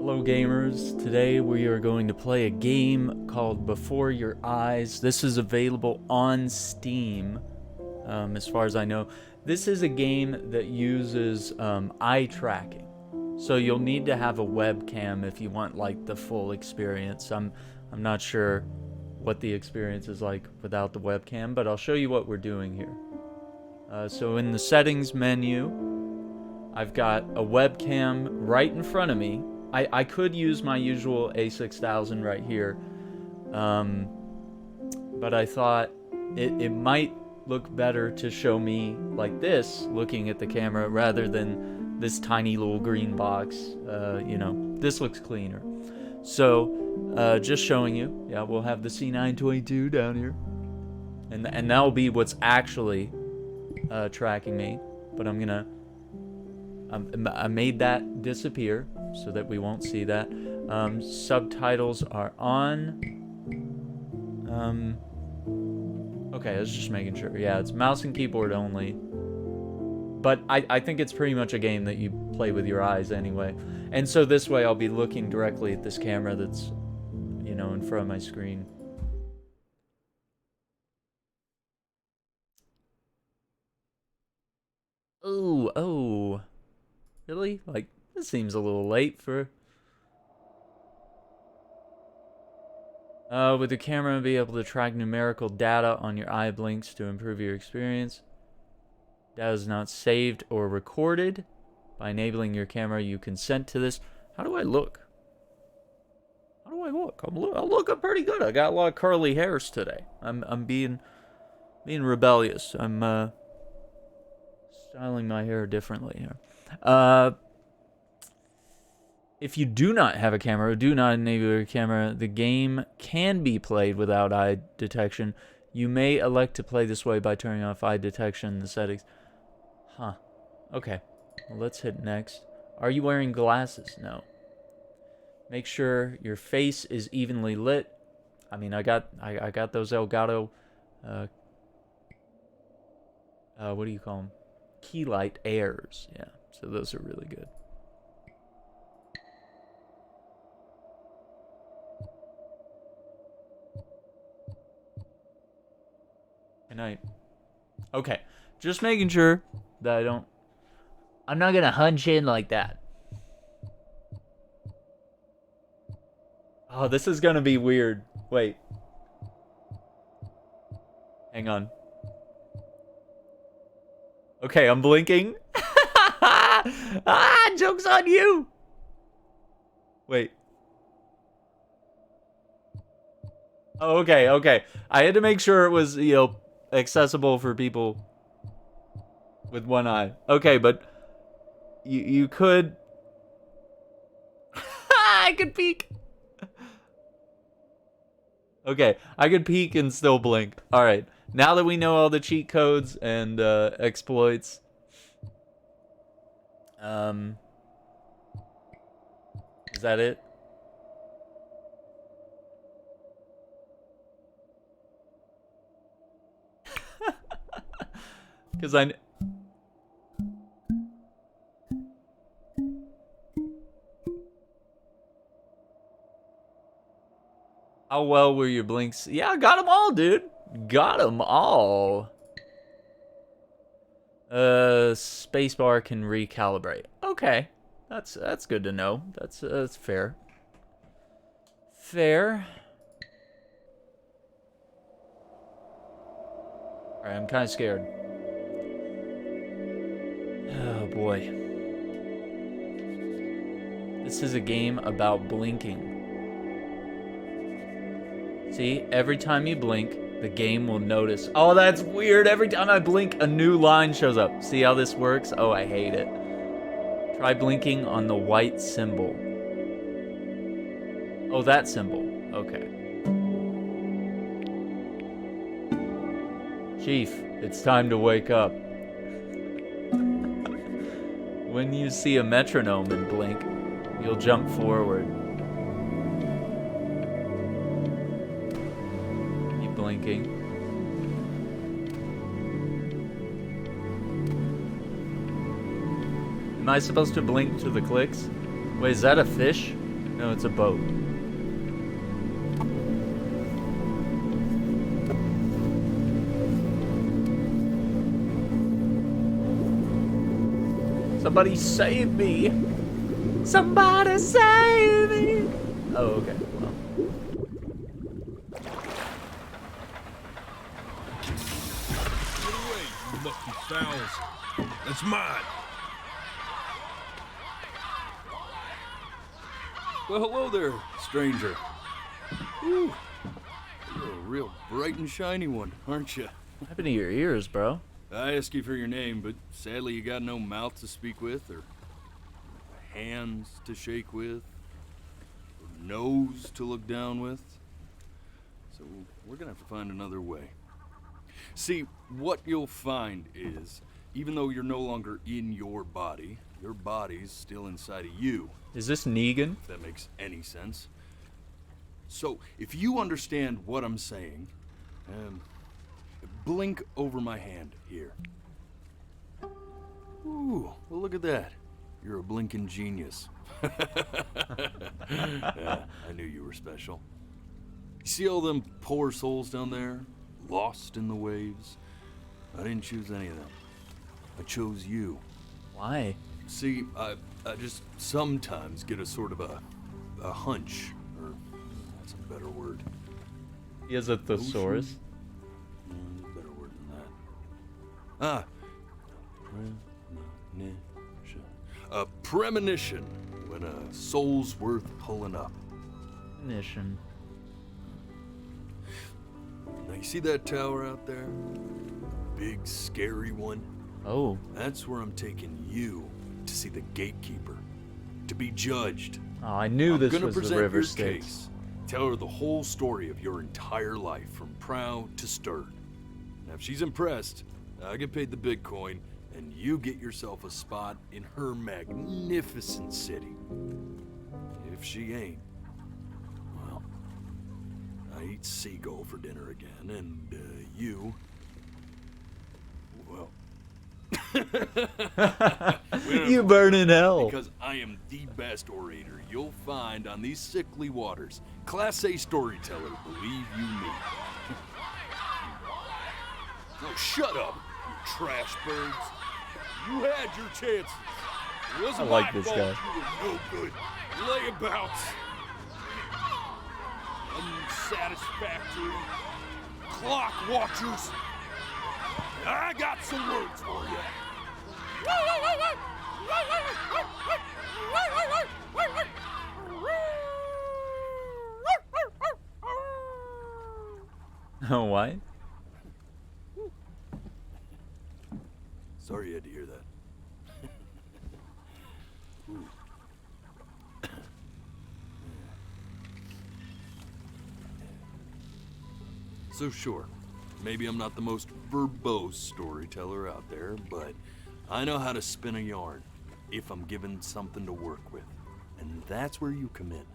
Hello gamers, today we are going to play a game called Before Your Eyes. This is available on Steam, as far as I know. This is a game that uses eye tracking. So you'll need to have a webcam if you want like the full experience. I'm not sure what the experience is like without the webcam, but I'll show you what we're doing here. So in the settings menu, I've got a webcam right in front of me. I could use my usual A6000 right here, but I thought it might look better to show me like this, looking at the camera, rather than this tiny little green box. You know, this looks cleaner. So, just showing you, yeah, we'll have the C922 down here, and that'll be what's actually tracking me, but I made that disappear so that we won't see that. Subtitles are on. Okay, I was just making sure. Yeah, it's mouse and keyboard only. But I think it's pretty much a game that you play with your eyes anyway. And so this way I'll be looking directly at this camera that's, you know, in front of my screen. Oh. Really? Like, this seems a little late for... with the camera, be able to track numerical data on your eye blinks to improve your experience. Data is not saved or recorded. By enabling your camera, you consent to this. How do I look? How do I look? I'm looking pretty good. I got a lot of curly hairs today. I'm being rebellious. I'm styling my hair differently here. If you do not have a camera or do not enable your camera, the game can be played without eye detection. You may elect to play this way by turning off eye detection in the settings. Huh. Okay. Well, let's hit next. Are you wearing glasses? No. Make sure your face is evenly lit. I mean, I got those Elgato, what do you call them? Key light airs. Yeah. So those are really good. Good night. Okay, just making sure that I'm not gonna hunch in like that. Oh, this is gonna be weird. Wait. Hang on. Okay, I'm blinking. Joke's on you. Wait. Oh, okay. I had to make sure it was, you know, accessible for people with one eye. Okay, but you could... I could peek. Okay, I could peek and still blink. Alright, now that we know all the cheat codes and exploits, is that it? Because how well were your blinks? Yeah, I got them all, dude. Got them all. Spacebar can recalibrate. Okay, that's good to know. That's fair. Fair. All right, I'm kind of scared. Oh boy. This is a game about blinking. See, every time you blink, the game will notice. Oh, that's weird. Every time I blink, a new line shows up. See how this works? Oh, I hate it. Try blinking on the white symbol. Oh, that symbol. Okay. Chief, it's time to wake up. When you see a metronome and blink, you'll jump forward. Keep blinking. Am I supposed to blink to the clicks? Wait, is that a fish? No, it's a boat. Somebody save me! Somebody save me! Oh, okay. Well. Get away, you lucky fowls. That's mine. Well, hello there, stranger. Whew. You're a real bright and shiny one, aren't you? What happened to your ears, bro? I asked you for your name, but sadly you got no mouth to speak with, or hands to shake with, or nose to look down with. So we're gonna have to find another way. See, what you'll find is, even though you're no longer in your body's still inside of you. Is this Negan? If that makes any sense. So, if you understand what I'm saying, blink over my hand here. Ooh, well look at that. You're a blinking genius. Yeah, I knew you were special. You see all them poor souls down there, lost in the waves? I didn't choose any of them. I chose you. Why? See, I just sometimes get a sort of a hunch, or that's a better word. He has a thesaurus. Better word than that. Premonition. A premonition when a soul's worth pulling up. Premonition. Now you see that tower out there? Big, scary one? Oh. That's where I'm taking you to see the gatekeeper, to be judged. Oh, I knew this gonna was the present river your Styx. case. Tell her the whole story of your entire life, from proud to stern. Now, if she's impressed, I get paid the Bitcoin, and you get yourself a spot in her magnificent city. If she ain't, well, I eat seagull for dinner again, and you, well, You burn in hell. because I am the best orator you'll find on these sickly waters. Class A storyteller, believe you me. Oh, shut up, you trash birds. You had your chances. It wasn't I like my this fault guy. you were no good. Layabouts. Unsatisfactory. Clock watchers. I got some words for you. Oh, what? Sorry you had to hear that. Ooh. So sure, maybe I'm not the most verbose storyteller out there, but I know how to spin a yarn if I'm given something to work with. And that's where you come in.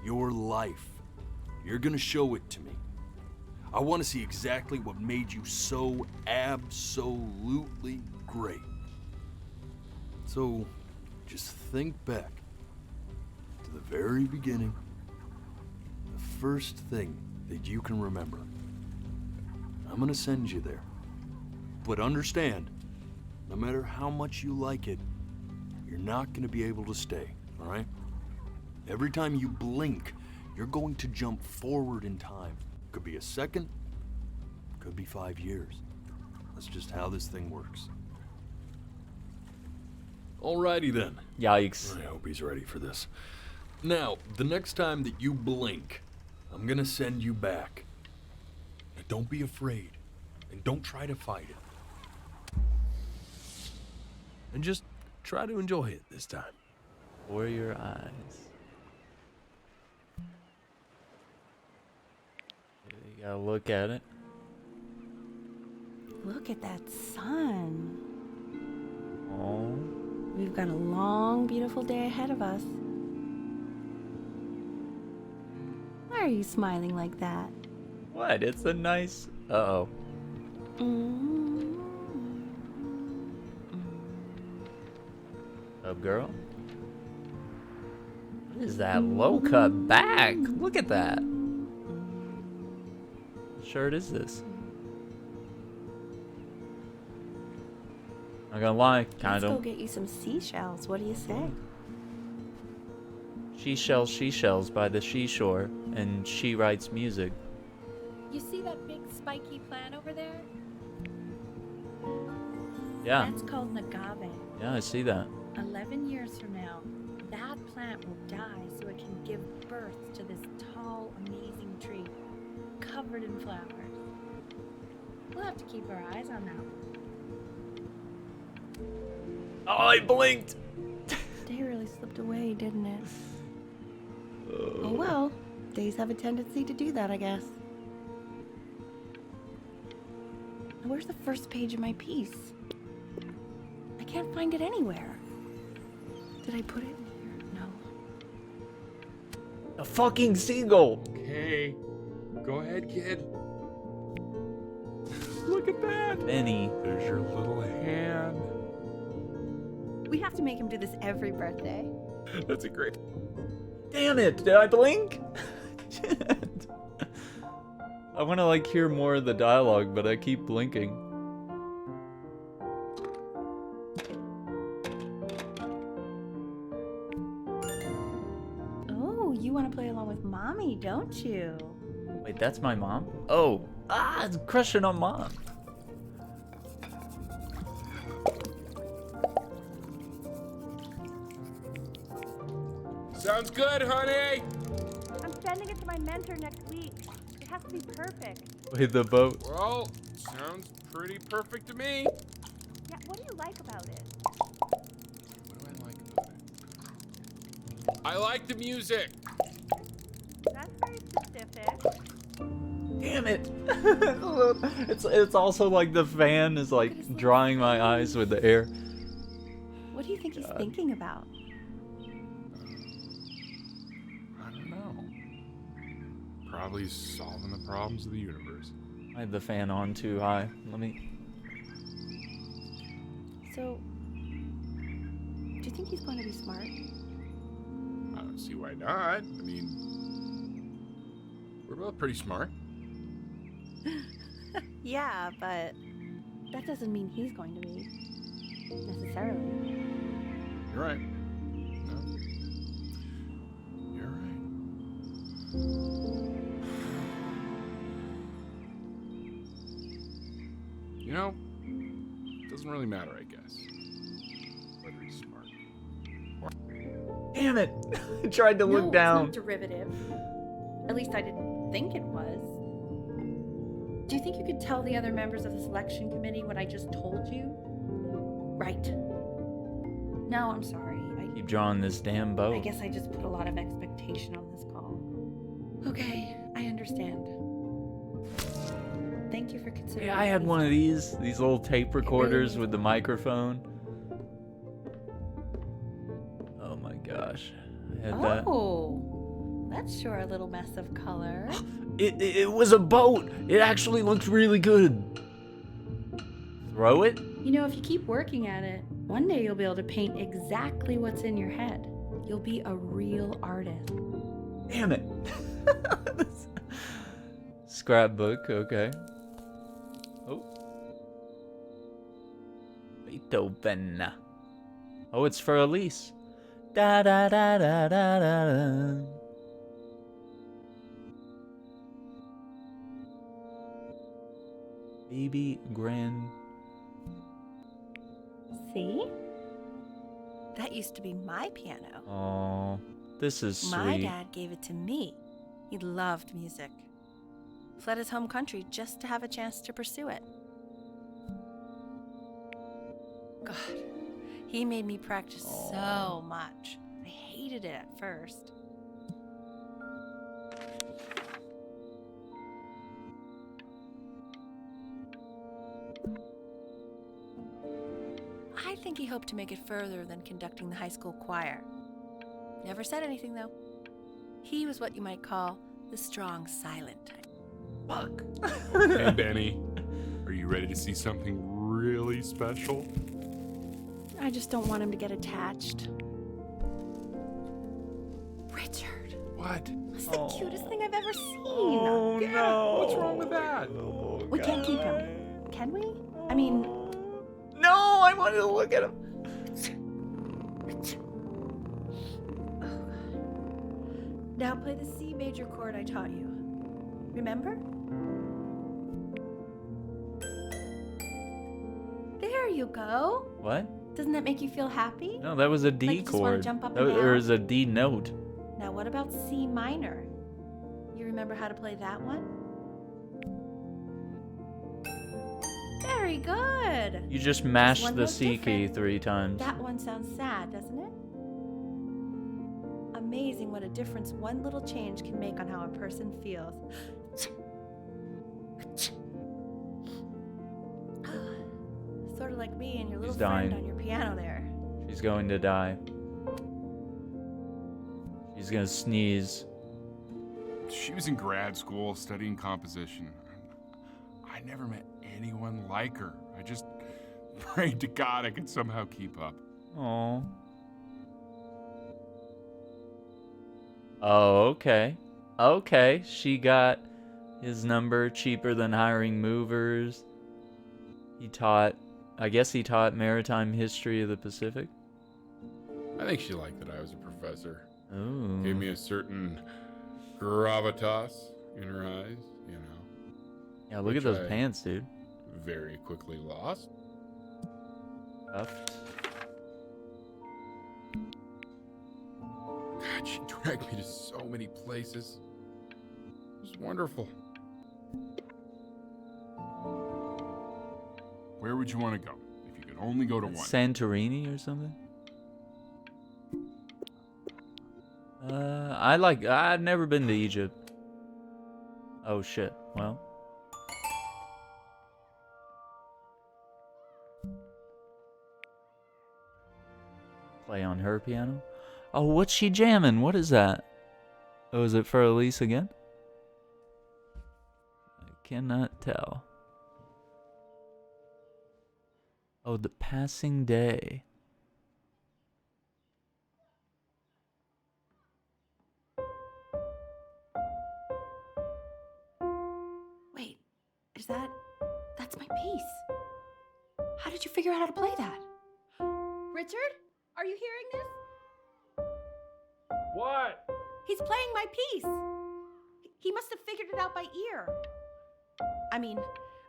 Your life. You're gonna show it to me. I want to see exactly what made you so absolutely great. So, just think back to the very beginning, the first thing that you can remember. I'm gonna send you there. But understand, no matter how much you like it, you're not gonna be able to stay, all right? Every time you blink, you're going to jump forward in time. Could be a second, could be 5 years. That's just how this thing works. Alrighty then. Yikes. I hope he's ready for this. Now, the next time that you blink, I'm gonna send you back. Now, don't be afraid, and don't try to fight it. And just try to enjoy it this time. For your eyes. You gotta look at it. Look at that sun. Oh. We've got a long, beautiful day ahead of us. Why are you smiling like that? What? It's a nice. Uh-oh. Mm-hmm. Up, girl? What is that low cut back? Look at that. What shirt is this? Not gonna lie, kind Let's go of. get you some seashells. What do you say? She Shells by the seashore, and she writes music. You see that big spiky plant over there? Yeah, That's called an agave. yeah, I see that. 11 years from now, that plant will die so it can give birth to this tall, amazing tree covered in flowers. We'll have to keep our eyes on that one. Oh, I blinked! Day really slipped away, didn't it? Oh well, days have a tendency to do that, I guess. Now, where's the first page of my piece? I can't find it anywhere. Did I put it in here? No. A fucking seagull! Okay. Go ahead, kid. Look at that. Benny. There's your little hand. We have to make him do this every birthday. That's a great. Damn it! Did I blink? Shit. I want to like hear more of the dialogue, but I keep blinking. Oh, you want to play along with Mommy, don't you? Wait, that's my mom? Oh, it's crushing on mom. Sounds good, honey. I'm sending it to my mentor next week. It has to be perfect. Wait, the boat. Well, sounds pretty perfect to me. Yeah, what do you like about it? What do I like about it? I like the music. That's very specific. Damn it! it's also like the fan is like drying my eyes with the air. What do you think he's thinking about? I don't know. Probably solving the problems of the universe. I had the fan on too high. Let me. So, do you think he's going to be smart? I don't see why not. I mean, we're both pretty smart. Yeah, but that doesn't mean he's going to be. Necessarily. You're right. No. You're right. You know, it doesn't really matter, I guess. Whether he's smart. Damn it! I tried to No, look down. it's not derivative. At least I didn't think it was. Do you think you could tell the other members of the selection committee what I just told you? Right. No, I'm sorry. Keep drawing this damn boat. I guess I just put a lot of expectation on this call. Okay, I understand. Thank you for considering. Yeah, I had one of these little tape recorders is with the microphone. Oh my gosh, I had that. Oh, that's sure a little mess of color. It was a boat. It actually looked really good. Throw it? You know, if you keep working at it, one day you'll be able to paint exactly what's in your head. You'll be a real artist. Damn it. Scrapbook, okay. Oh. Beethoven. Oh, it's for Elise. Da da da da da da da. Baby grand. See? That used to be my piano. Oh, this is sweet. My dad gave it to me. He loved music. Fled his home country just to have a chance to pursue it. God, he made me practice so much. I hated it at first. I think he hoped to make it further than conducting the high school choir. Never said anything, though. He was what you might call the strong, silent type. Fuck. Hey, Benny. Are you ready to see something really special? I just don't want him to get attached. What? It's the cutest thing I've ever seen. Oh Yeah, no! what's wrong with that? Oh, We can't keep God. him. Can we? I mean, No, I wanted to look at him. now play the C major chord I taught you. Remember? There you go. What? Doesn't that make you feel happy? No, that was a D Like you just wanna chord. jump up That and was, or down? is a D note. Now what about C minor? You remember how to play that one? Very good. You just mashed one the note C key different. 3 times. That one sounds sad, doesn't it? Amazing what a difference one little change can make on how a person feels. Sort of like me and your little She's friend dying. on your piano there. She's going to die. She's gonna sneeze. She was in grad school studying composition. I never met anyone like her. I just prayed to God I could somehow keep up. Oh. Oh, okay. Okay, she got his number cheaper than hiring movers. I guess he taught maritime history of the Pacific. I think she liked that I was a professor. Ooh. Gave me a certain gravitas in her eyes, you know. Yeah, look at which those I- pants, dude. Very quickly lost. Cuffed. God, she dragged me to so many places. It was wonderful. Where would you want to go if you could only go to one? Santorini or something? I've never been to Egypt. Oh shit, well. Play on her piano? Oh, what's she jamming? What is that? Oh, is it for Elise again? I cannot tell. Oh, The Passing Day. Wait, that's my piece. How did you figure out how to play that? Richard, are you hearing this? What? He's playing my piece. He must have figured it out by ear. I mean,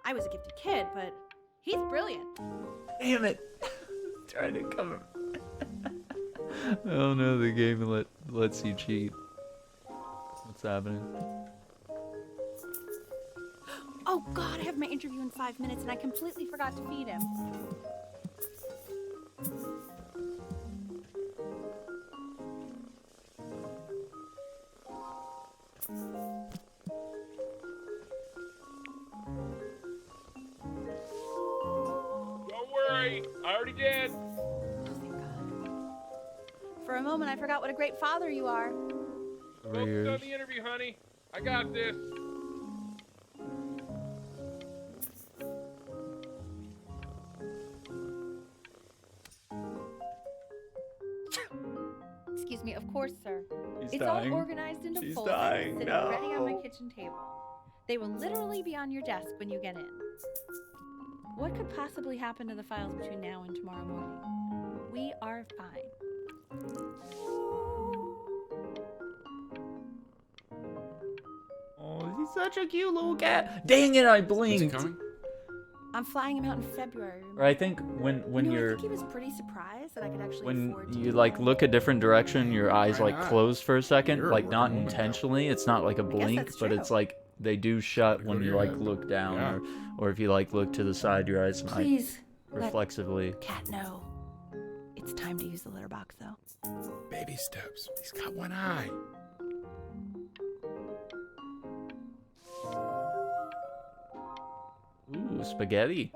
I was a gifted kid, but he's brilliant. Damn it! Trying to cover. Oh no, the game lets you cheat. What's happening? Oh God, I have my interview in 5 minutes and I completely forgot to feed him. Don't worry, I already did. Oh, thank God. For a moment, I forgot what a great father you are. Focus on the interview, honey. I got this. Excuse me, of course, sir. She's It's dying. all organized into She's folders, dying, sitting no. ready on my kitchen table. They will literally be on your desk when you get in. What could possibly happen to the files between now and tomorrow morning? We are fine. Oh, he's such a cute little cat. Dang it, I Is he blinked. coming? I'm flying him out in February. Or I think when I you're think he was pretty surprised that I could actually when afford to you do like that. look a different direction, your eyes Why like not? close for a second, You're a like working not woman now. intentionally. It's not like a guess blink, that's but true. it's like they do shut Go when to you your like head. look down, Yeah. or if you like look to the side, your eyes might Please let reflexively. Cat know. It's time to use the litter box, though. Baby steps. He's got one eye. Ooh, spaghetti.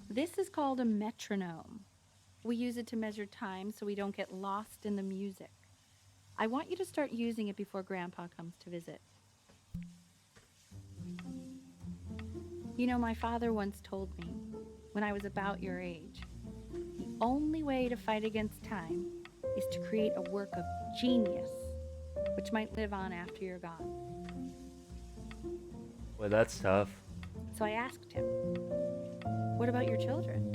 This is called a metronome. We use it to measure time so we don't get lost in the music. I want you to start using it before Grandpa comes to visit. You know, my father once told me, when I was about your age. The only way to fight against time is to create a work of genius, which might live on after you're gone. Well, that's tough. So I asked him, what about your children?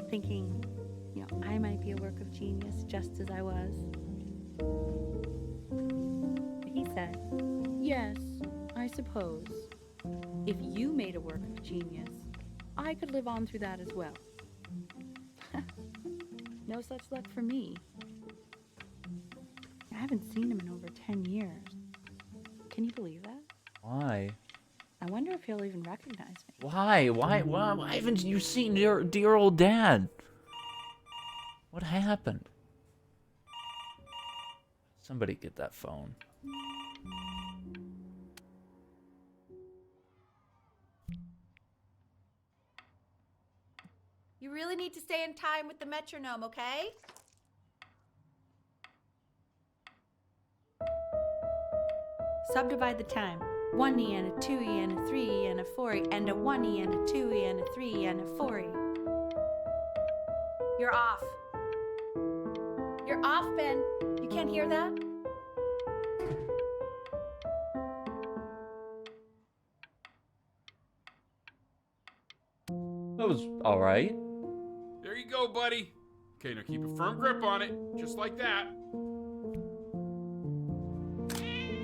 Thinking, I might be a work of genius just as I was. He said, yes, I suppose. If you made a work of genius, I could live on through that as well. No such luck for me. I haven't seen him in over 10 years. Can you believe that? Why? I wonder if he'll even recognize me. Why haven't you seen your dear old dad? What happened? Somebody get that phone. You really need to stay in time with the metronome, okay? Subdivide the time. 1E and a 2E and a 3E and a 4E and a 1E and a 2E and a 3E and a 4E. You're off. You're off, Ben. You can't hear that? That was alright. There you go, buddy. Okay, now keep a firm grip on it, just like that.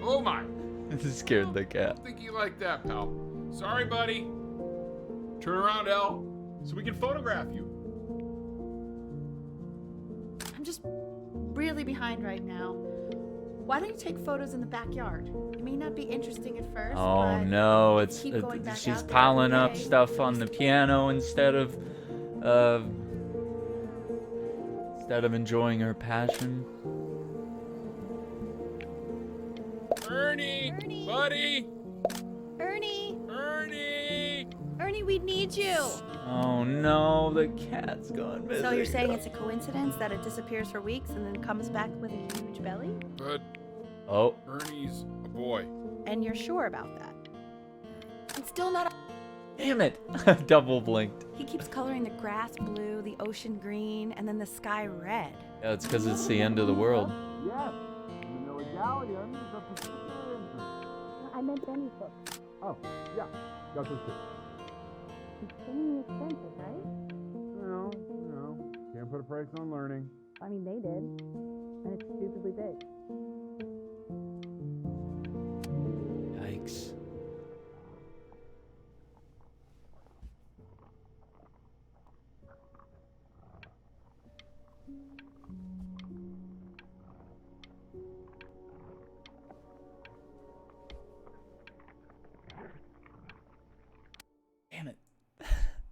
Oh my. This scared the cat. I think you like that, pal. Sorry, buddy. Turn around, Elle, so we can photograph you. I'm just really behind right now. Why don't you take photos in the backyard? It may not be interesting at first, Oh but no, keep going back she's out there piling every up day. stuff on the piano instead of enjoying her passion. Ernie! Ernie! Buddy! Ernie! Ernie! Ernie, we need you! Oh no, the cat's gone missing. So you're saying it's a coincidence that it disappears for weeks and then comes back with a huge belly? But Oh, Ernie's a boy. And you're sure about that? I'm still not... damn it! Double blinked. He keeps coloring the grass blue, the ocean green, and then the sky red. Yeah, it's because it's the end of the world. Yes, in the medallion is of particular interest. I meant Benny's book. Oh, yeah, got those too. Insanely expensive, right? Can't put a price on learning. I mean, they did. And it's stupidly big. Yikes. Damn it.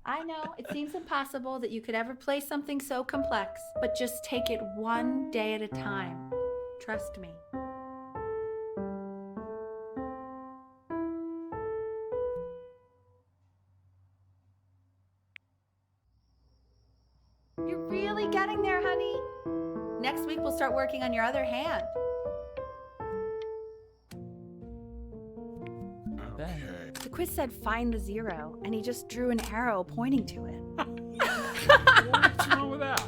I know, it seems impossible that you could ever play something so complex, but just take it one day at a time. Trust me. You're really getting there, honey. Next week we'll start working on your other hand. Okay. The quiz said find the zero, and he just drew an arrow pointing to it. What's wrong with that?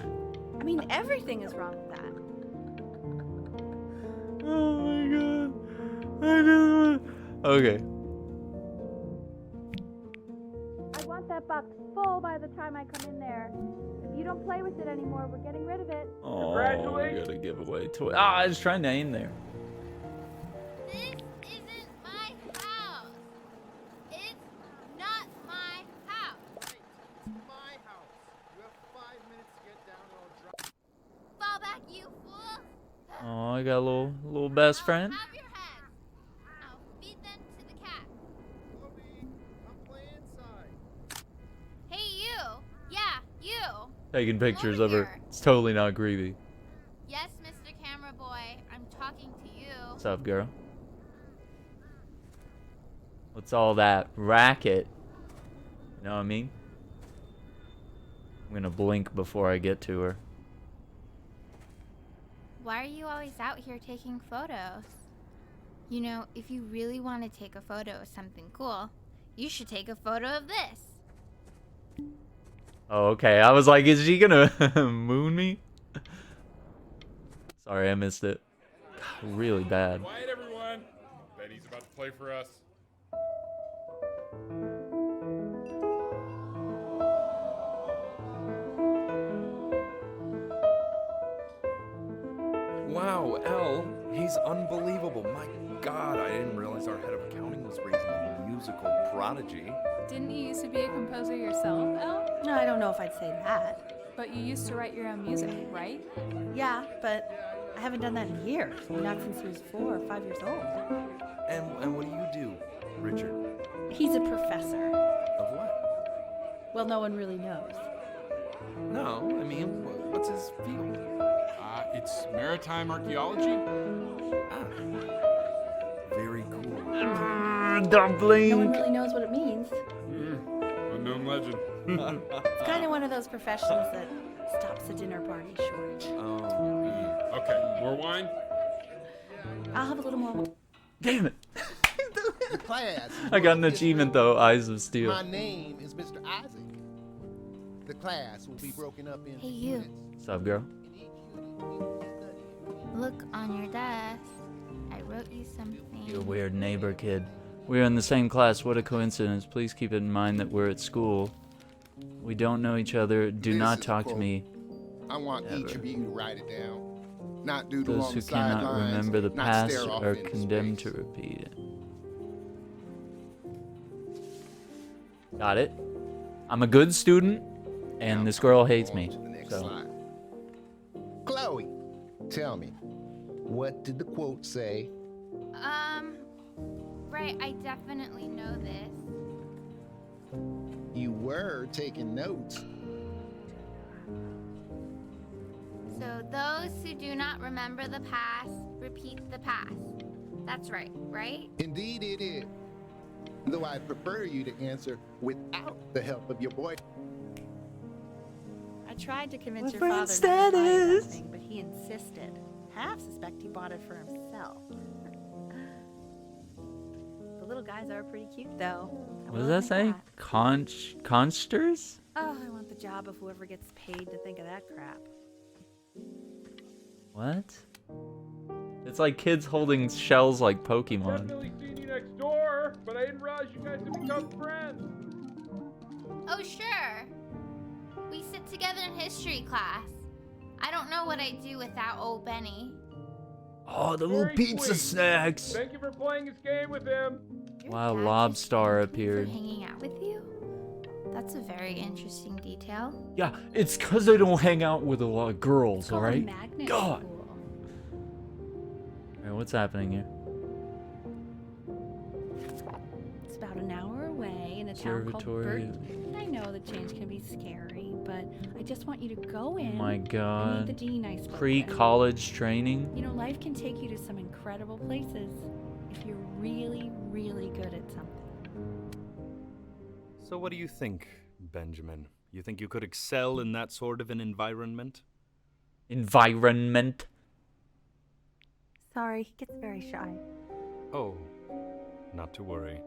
I mean, everything is wrong with that. Oh my god. I just want... Okay. I want that box full by the time I come in there. If you don't play with it anymore, we're getting rid of it. Oh, I gotta give away to it. I was trying to aim there. This isn't my house. It's not my house. It's my house. You have 5 minutes to get down and I'll drop. Fall back, you fool. Oh, I got a little best friend. Have your head. I'll feed them to the cat. Chloe, come play inside. Hey, you. Yeah, you. Taking pictures Over of her. here. It's totally not creepy. Yes, Mr. Camera Boy. I'm talking to you. What's up, girl? What's all that racket? You know what I mean? I'm gonna blink before I get to her. Why are you always out here taking photos? You know, if you really want to take a photo of something cool, you should take a photo of this. Oh, okay. I was like, is she gonna moon me? Sorry, I missed it. God, really bad. Quiet, everyone. Betty's about to play for us. Wow, L, he's unbelievable. My God, I didn't realize our head of accounting was raising a musical prodigy. Didn't you used to be a composer yourself, Elle? No, I don't know if I'd say that. But you used to write your own music, right? Yeah, but I haven't done that in years. Not since he was 4 or 5 years old. And what do you do, Richard? He's a professor. Of what? Well, no one really knows. No, I mean, what's his field? It's maritime archaeology. Ah, very cool. Dumpling. No one really knows what it means. Unknown legend. It's kind of one of those professions that stops a dinner party short. Oh. Okay, more wine? I'll have a little more. Damn it. The class. I got an achievement though, Eyes of Steel. My name is Mr. Isaac. The class will be broken up into Hey, you. units. What's up, girl? Look on your desk. I wrote you something. You weird neighbor kid. We're in the same class. What a coincidence. Please keep it in mind that we're at school. We don't know each other. Do This not is talk to quote. me. I want each Ever. of you to write it down. Not doodle Those on who the cannot sidelines, remember the not past stare off are into condemned space. to repeat it. Got it. I'm a good student, and Now, this girl on hates to me. the next So, slide. Chloe, tell me, what did the quote say? Right, I definitely know this. You were taking notes. So those who do not remember the past, repeat the past. That's right, right? Indeed it is. Though I prefer you to answer without the help of your boy. I tried to convince your Boyfriend father not to buy you that status. thing, but he insisted. Half suspect he bought it for himself. The little guys are pretty cute, though. I what will does that admit say? that. Consters? Oh, I want the job of whoever gets paid to think of that crap. What? It's like kids holding shells like Pokemon. Definitely seen you next door, but I didn't realize you guys had become friends. Oh, sure. We sit together in history class. I don't know what I'd do without old Benny. Oh, the little Very pizza sweet. snacks. Thank you for playing this game with him. Your Wow, dad Lobstar just thanked you for appeared. hanging out with you? That's a very interesting detail. Yeah, it's because I don't hang out with a lot of girls, It's called a alright? magnet God. school. Alright, what's happening here? It's about an hour away in a town called Observatory. Burt. I know the change can be scary, but I just want you to go in. Oh my and meet god. the dean I spoke with. Pre-college training? You know, life can take you to some incredible places if you're really, really good at something. So what do you think, Benjamin? You think you could excel in that sort of an environment? Environment. Sorry, he gets very shy. Oh, not to worry.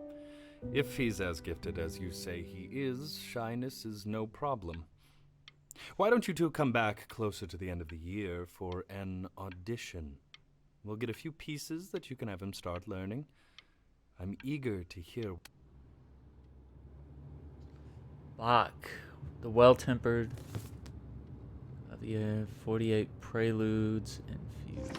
If he's as gifted as you say he is, shyness is no problem. Why don't you two come back closer to the end of the year for an audition? We'll get a few pieces that you can have him start learning. I'm eager to hear. Bach. The well-tempered of the air. 48 preludes and fugues.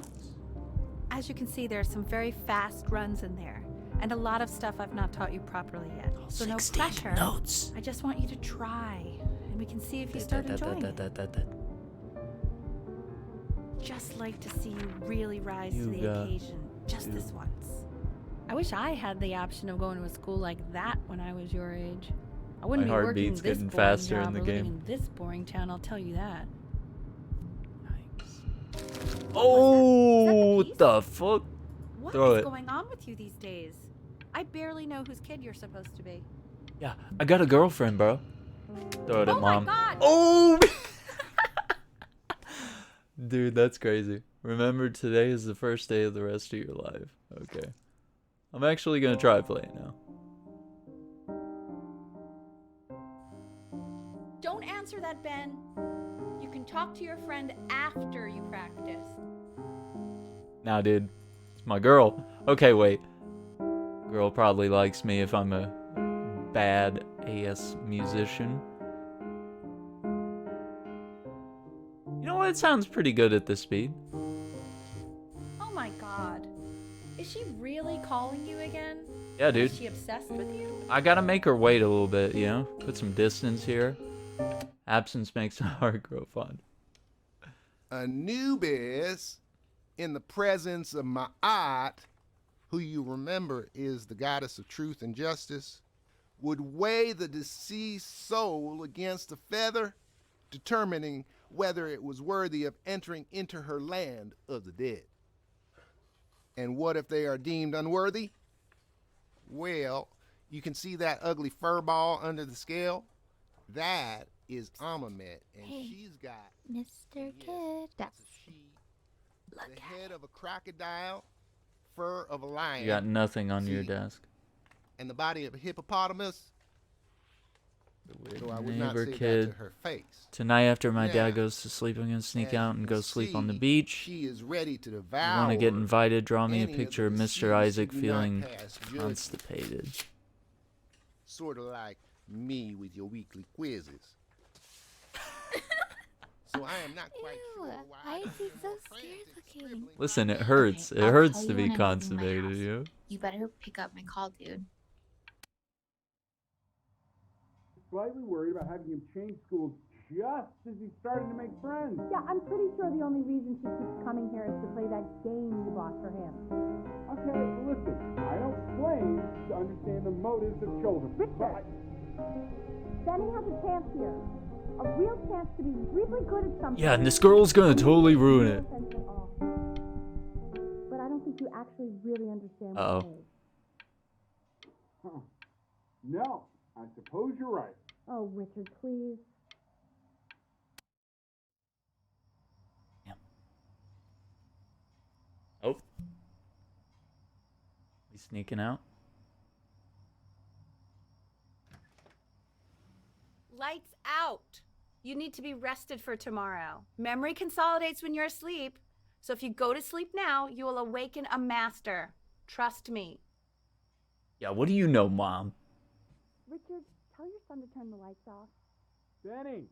As you can see, there are some very fast runs in there, and a lot of stuff I've not taught you properly yet. So no 16 pressure. notes. I just want you to try, and we can see if you start enjoying it. Just like to see you really rise to the Yuga. occasion, just this once. I wish I had the option of going to a school like that when I was your age. I wouldn't My be working heartbeat's this getting boring faster in job the or living game. in this boring town, I'll tell you that. Oh, Is that the what the fuck? What Throw is it. going on with you these days? I barely know whose kid you're supposed to be. Yeah, I got a girlfriend, bro. Throw it at Oh my mom. God. Oh! Dude, that's crazy. Remember, today is the first day of the rest of your life. Okay. I'm actually gonna try playing now. Don't Don't answer that, Ben. You can talk to your friend after you practice. Nah, dude. It's my girl. Okay, wait. Girl probably likes me if I'm a bad ass musician. You know what? It sounds pretty good at this speed. Oh my god. Is she really calling you again? Yeah, dude. Is she obsessed with you? I gotta make her wait a little bit, you know? Put some distance here. Absence makes the heart grow fond. Anubis, in the presence of Ma'at, who you remember is the goddess of truth and justice, would weigh the deceased soul against a feather, determining whether it was worthy of entering into her land of the dead. And what if they are deemed unworthy? Well, you can see that ugly fur ball under the scale? That is Amamet, and Hey, she's got Mr. Kid. that's a she, the head of a crocodile, fur of a lion. You got nothing on your See, desk. and the body of a hippopotamus. So I would not Neighbor say that kid. to her face. Tonight after my Now, dad goes to sleep, I'm gonna sneak as out and you go sleep on the see, beach. She is ready to You devour. wanna get invited, draw me a any of the picture of deceased Mr. Isaac who do not feeling pass judgment. constipated. Sort of like me with your weekly quizzes. So I am not quite Ew, sure why is he you're so more scared frantic looking? scribbling Listen, it my hurts. name. It I'll hurts tell to you be when I'm leaving my constipated, house. you know? You better pick up my call, dude. Slightly worried about having him change schools just as he's starting to make friends. Yeah, I'm pretty sure the only reason she keeps coming here is to play that game you bought for him. Okay, listen, I don't claim to understand the motives of children. Richard! Benny has a chance here. A real chance to be really good at something. Yeah, and this girl's gonna totally ruin it. No offense at all. But I don't think you actually really understand Uh-oh. what it is. Huh. No, I suppose you're right. Oh, Richard, please. Oh. He's sneaking out. Lights out. You need to be rested for tomorrow. Memory consolidates when you're asleep. So if you go to sleep now, you will awaken a master. Trust me. Yeah, what do you know, Mom? Richard, tell your son to turn the lights off. Benny,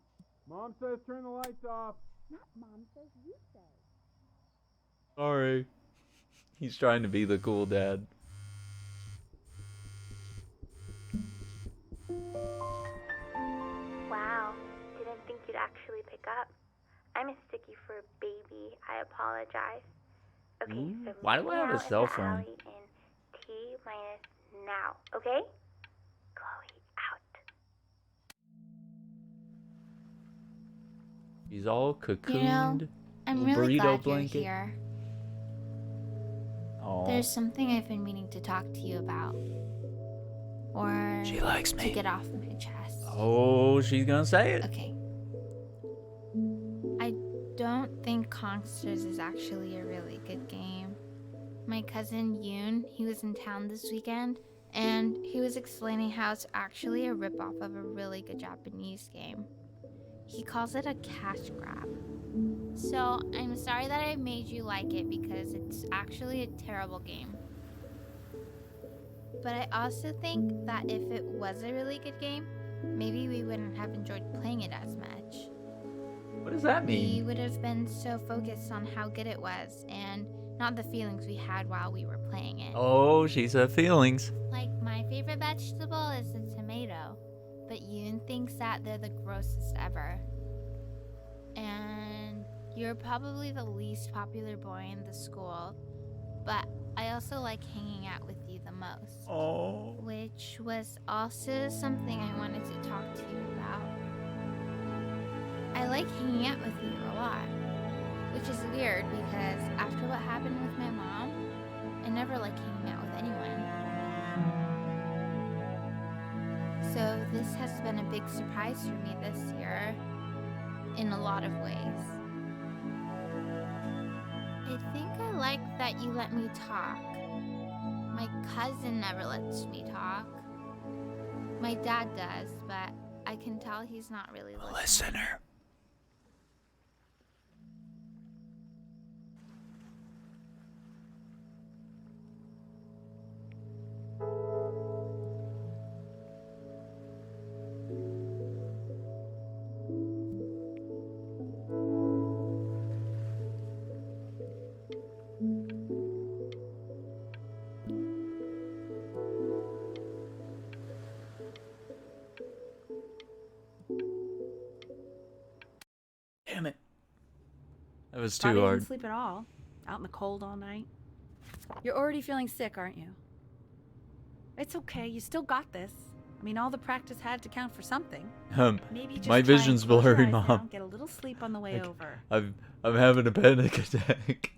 Mom says turn the lights off. Not Mom says, you say. Sorry. He's trying to be the cool dad. Wow, didn't think you'd actually pick up. I mistook you for a baby. I apologize. Okay, so Why do meet I me have a out in cell the phone? alley in T minus now, okay? Chloe, out. He's all cocooned. You know, I'm little really burrito glad blanket. you're here. Aw. There's something I've been meaning to talk to you about. Or She likes to me. get off my chest. Oh, she's gonna say it. Okay. I don't think Consters is actually a really good game. My cousin Yoon, he was in town this weekend, and he was explaining how it's actually a ripoff of a really good Japanese game. He calls it a cash grab. So I'm sorry that I made you like it because it's actually a terrible game. But I also think that if it was a really good game, maybe we wouldn't have enjoyed playing it as much. What does that We mean? would have been so focused on how good it was and not the feelings we had while we were playing it. Oh, she said feelings. Like, my favorite vegetable is the tomato, but Yoon thinks that they're the grossest ever. And you're probably the least popular boy in the school, but I also like hanging out with you the most. Oh. Which was also something I wanted to talk to you about. I like hanging out with you a lot, which is weird because after what happened with my mom, I never like hanging out with anyone. So this has been a big surprise for me this year, in a lot of ways. I think I like that you let me talk. My cousin never lets me talk. My dad does, but I can tell he's not really listening. Listener. Damn it. That was too Probably hard. didn't sleep at all. Out in the cold all night. You're already feeling sick, aren't you? It's okay. You still got this. I mean, all the practice had to count for something. Maybe just My try and vision's close your blurry, eyes Mom. now, get a little sleep on the way over. I'm having a panic attack.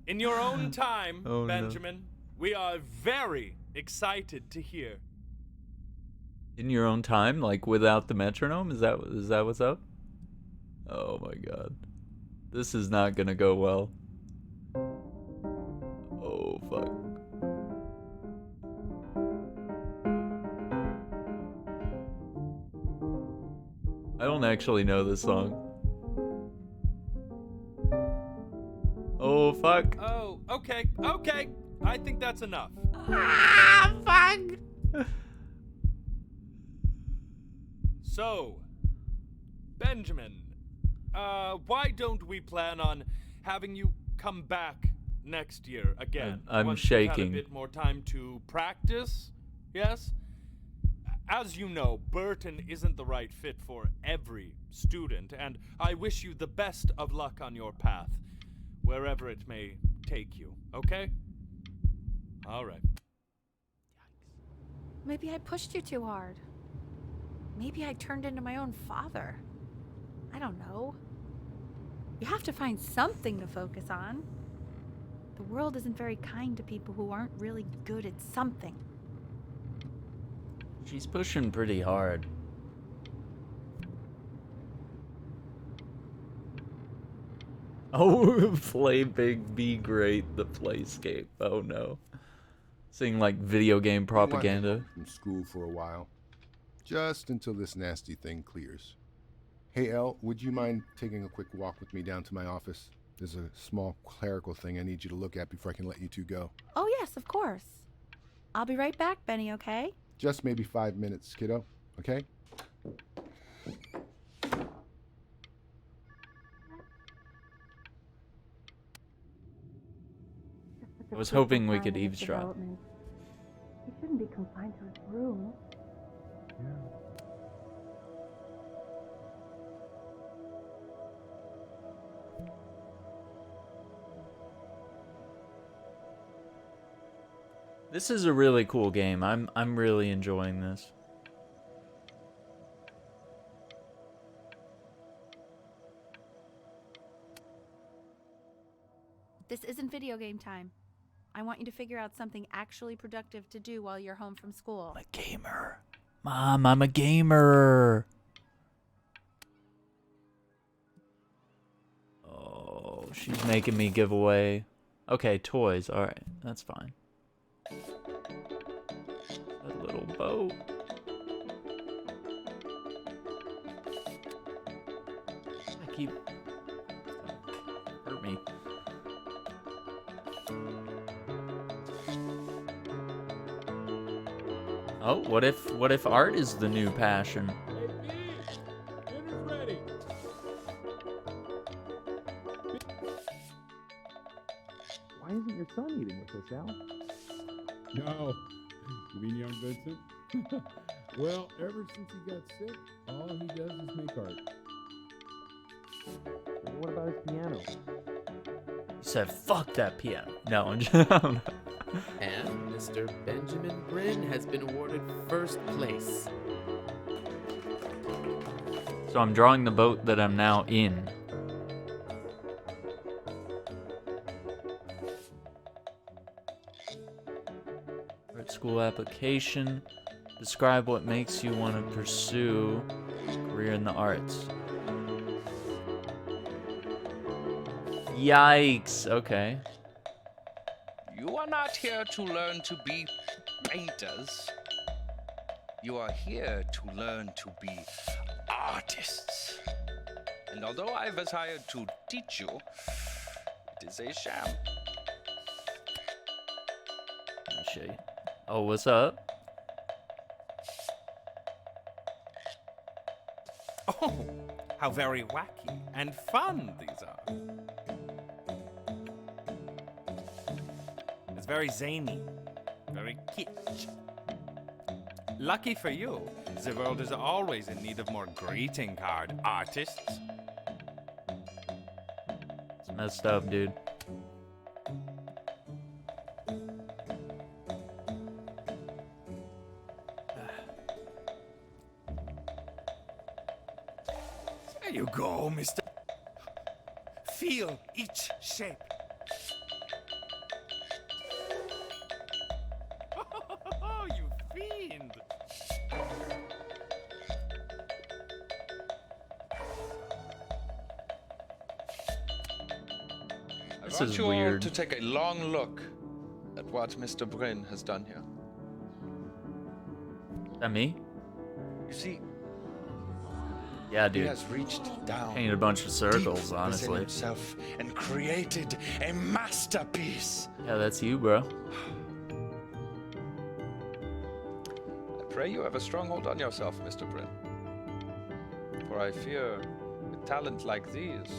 In your own time, Oh, no. Benjamin, we are very excited to hear. In your own time, like without the metronome? Is that what's up? Oh my god. This is not gonna go well. Oh fuck. I don't actually know this song. Oh fuck. Oh, okay. I think that's enough. Ah, fuck. So, Benjamin, why don't we plan on having you come back next year again? I'm once you've had shaking. a bit more time to practice, yes? As you know, Burton isn't the right fit for every student, and I wish you the best of luck on your path, wherever it may take you, okay? All right. Maybe I pushed you too hard. Maybe I turned into my own father. I don't know. You have to find something to focus on. The world isn't very kind to people who aren't really good at something. She's pushing pretty hard. Oh, play big, be great, the playscape. Oh no. Sing like video game propaganda. From school for a while. Just until this nasty thing clears. Hey, Elle, would you mind taking a quick walk with me down to my office? There's a small clerical thing I need you to look at before I can let you two go. Oh, yes, of course. I'll be right back, Benny, okay? Just maybe 5 minutes, kiddo, okay? I was hoping we could eavesdrop. He shouldn't be confined to his room. This is a really cool game. I'm really enjoying this. This isn't video game time. I want you to figure out something actually productive to do while you're home from school. I'm a gamer. Mom, I'm a gamer. Oh, she's making me give away. Okay, toys. All right, that's fine. That little boat. I keep hurt me. Oh, what if art is the new passion? Dinner's ready. Why isn't your son eating with us, Al? No. You mean young Vincent? Well, ever since he got sick, all he does is make art. What about his piano? He said, fuck that piano. No, I'm just... And Mr. Benjamin Bryn has been awarded first place. So I'm drawing the boat that I'm now in. Art school application. Describe what makes you want to pursue a career in the arts. Yikes. Okay. You are not here to learn to be painters. You are here to learn to be artists. And although I was hired to teach you, it is a sham. Let me show you. Oh, what's up? Oh, how very wacky and fun these are. It's very zany, very kitsch. Lucky for you, the world is always in need of more greeting card artists. It's messed up, dude. There you go, mister. Feel each shape. Oh, you fiend! This I want is you all weird. to take a long look at what Mr. Bryn has done here. Is that me? You see, Yeah, he dude. has reached down, Painted a bunch of circles, deep within honestly. himself, and created a masterpiece. Yeah, that's you, bro. I pray you have a strong hold on yourself, Mr. Bryn. For I fear, with talent like these,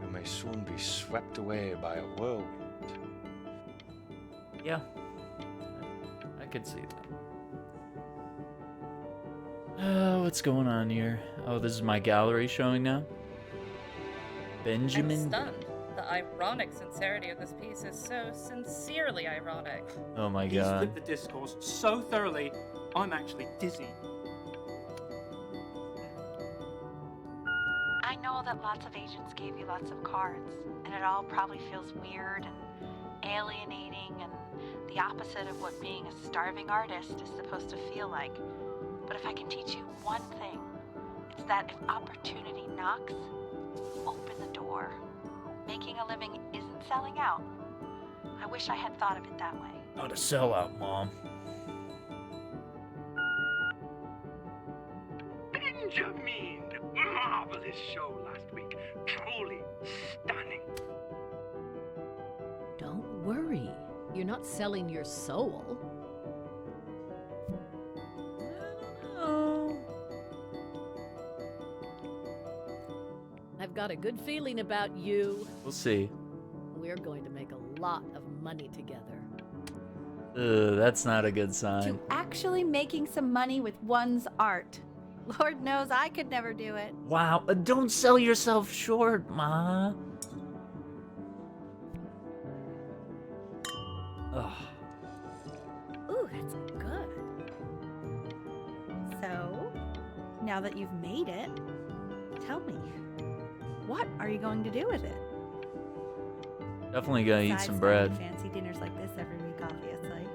you may soon be swept away by a whirlwind. Yeah. I could see that. What's going on here? Oh, this is my gallery showing now. I'm Benjamin. stunned. The ironic sincerity of this piece is so sincerely ironic. Oh my He's god. flipped the discourse so thoroughly, I'm actually dizzy. I know that lots of agents gave you lots of cards, and it all probably feels weird and alienating and the opposite of what being a starving artist is supposed to feel like. But if I can teach you one thing, it's that if opportunity knocks, open the door. Making a living isn't selling out. I wish I had thought of it that way. Not a sellout, Mom. Benjamin! Marvelous show last week. Truly stunning. Don't worry. You're not selling your soul. I've got a good feeling about you. We'll see. We're going to make a lot of money together. That's not a good sign. To actually making some money with one's art. Lord knows I could never do it. Wow, don't sell yourself short, Ma. Ugh. Ooh, that's good. So, now that you've made it, tell me, what are you going to do with it? Definitely gonna eat Besides some finding bread. fancy dinners like this every week, obviously.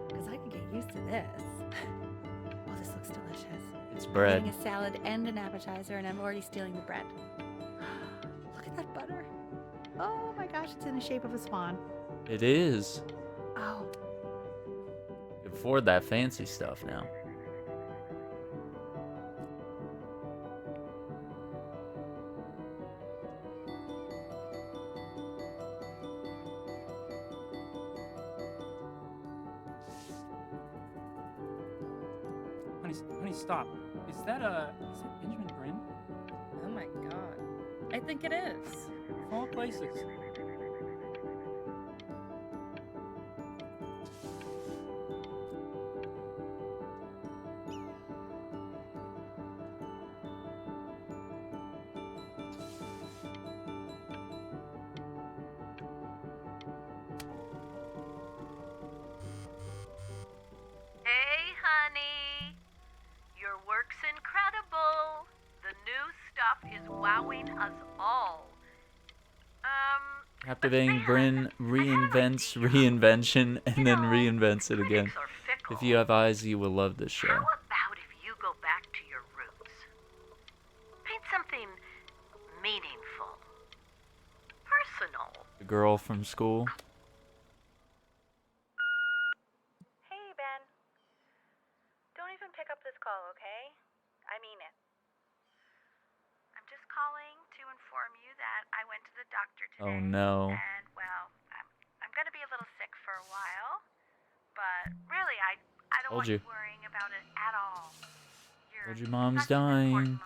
Because I could get used to this. Oh, this looks delicious. It's I'm bread. getting a salad and an appetizer, and I'm already stealing the bread. Look at that butter. Oh my gosh, it's in the shape of a swan. It is. Oh, You can afford that fancy stuff now. Honey, stop. Is that Benjamin Bryn? Oh my god. I think it is. Of all places. Hey, honey. Your work's incredible. The new stuff is wowing us all. Captivating Bryn reinvents reinvention and then reinvents it again. If you have eyes, you will love this show. How about if you go back to your roots? Paint something meaningful, personal. The girl from school. Hey, Ben. mean it. I'm just calling to inform you that I went to the doctor today. Oh no. And, well, I'm going to be a little sick for a while. But really, I don't Told want you you. worrying about it at all. Told you mom's dying. I'm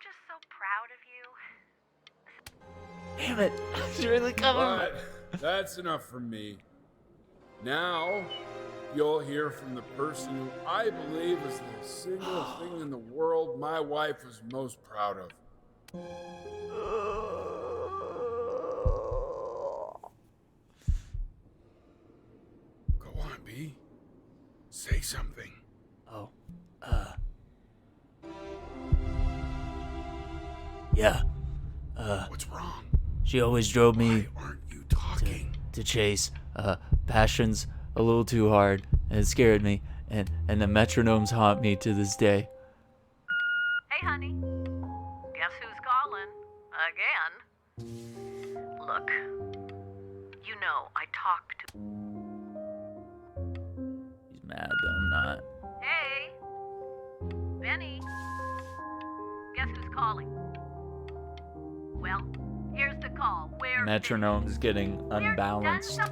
just so proud of you. Damn it. It's really coming. But that's enough from me. Now, you'll hear from the person who I believe is the single thing in the world my wife was most proud of. Go on, B. Say something. Oh, yeah. What's wrong? She always drove me Why aren't you talking? to chase passions a little too hard, and it scared me, and the metronomes haunt me to this day. Hey, honey. Guess who's calling? Again? Look, you know I talk to... He's mad that I'm not. Hey! Benny! Guess who's calling? Well, here's the call. Where Metronome's getting unbalanced. Hey,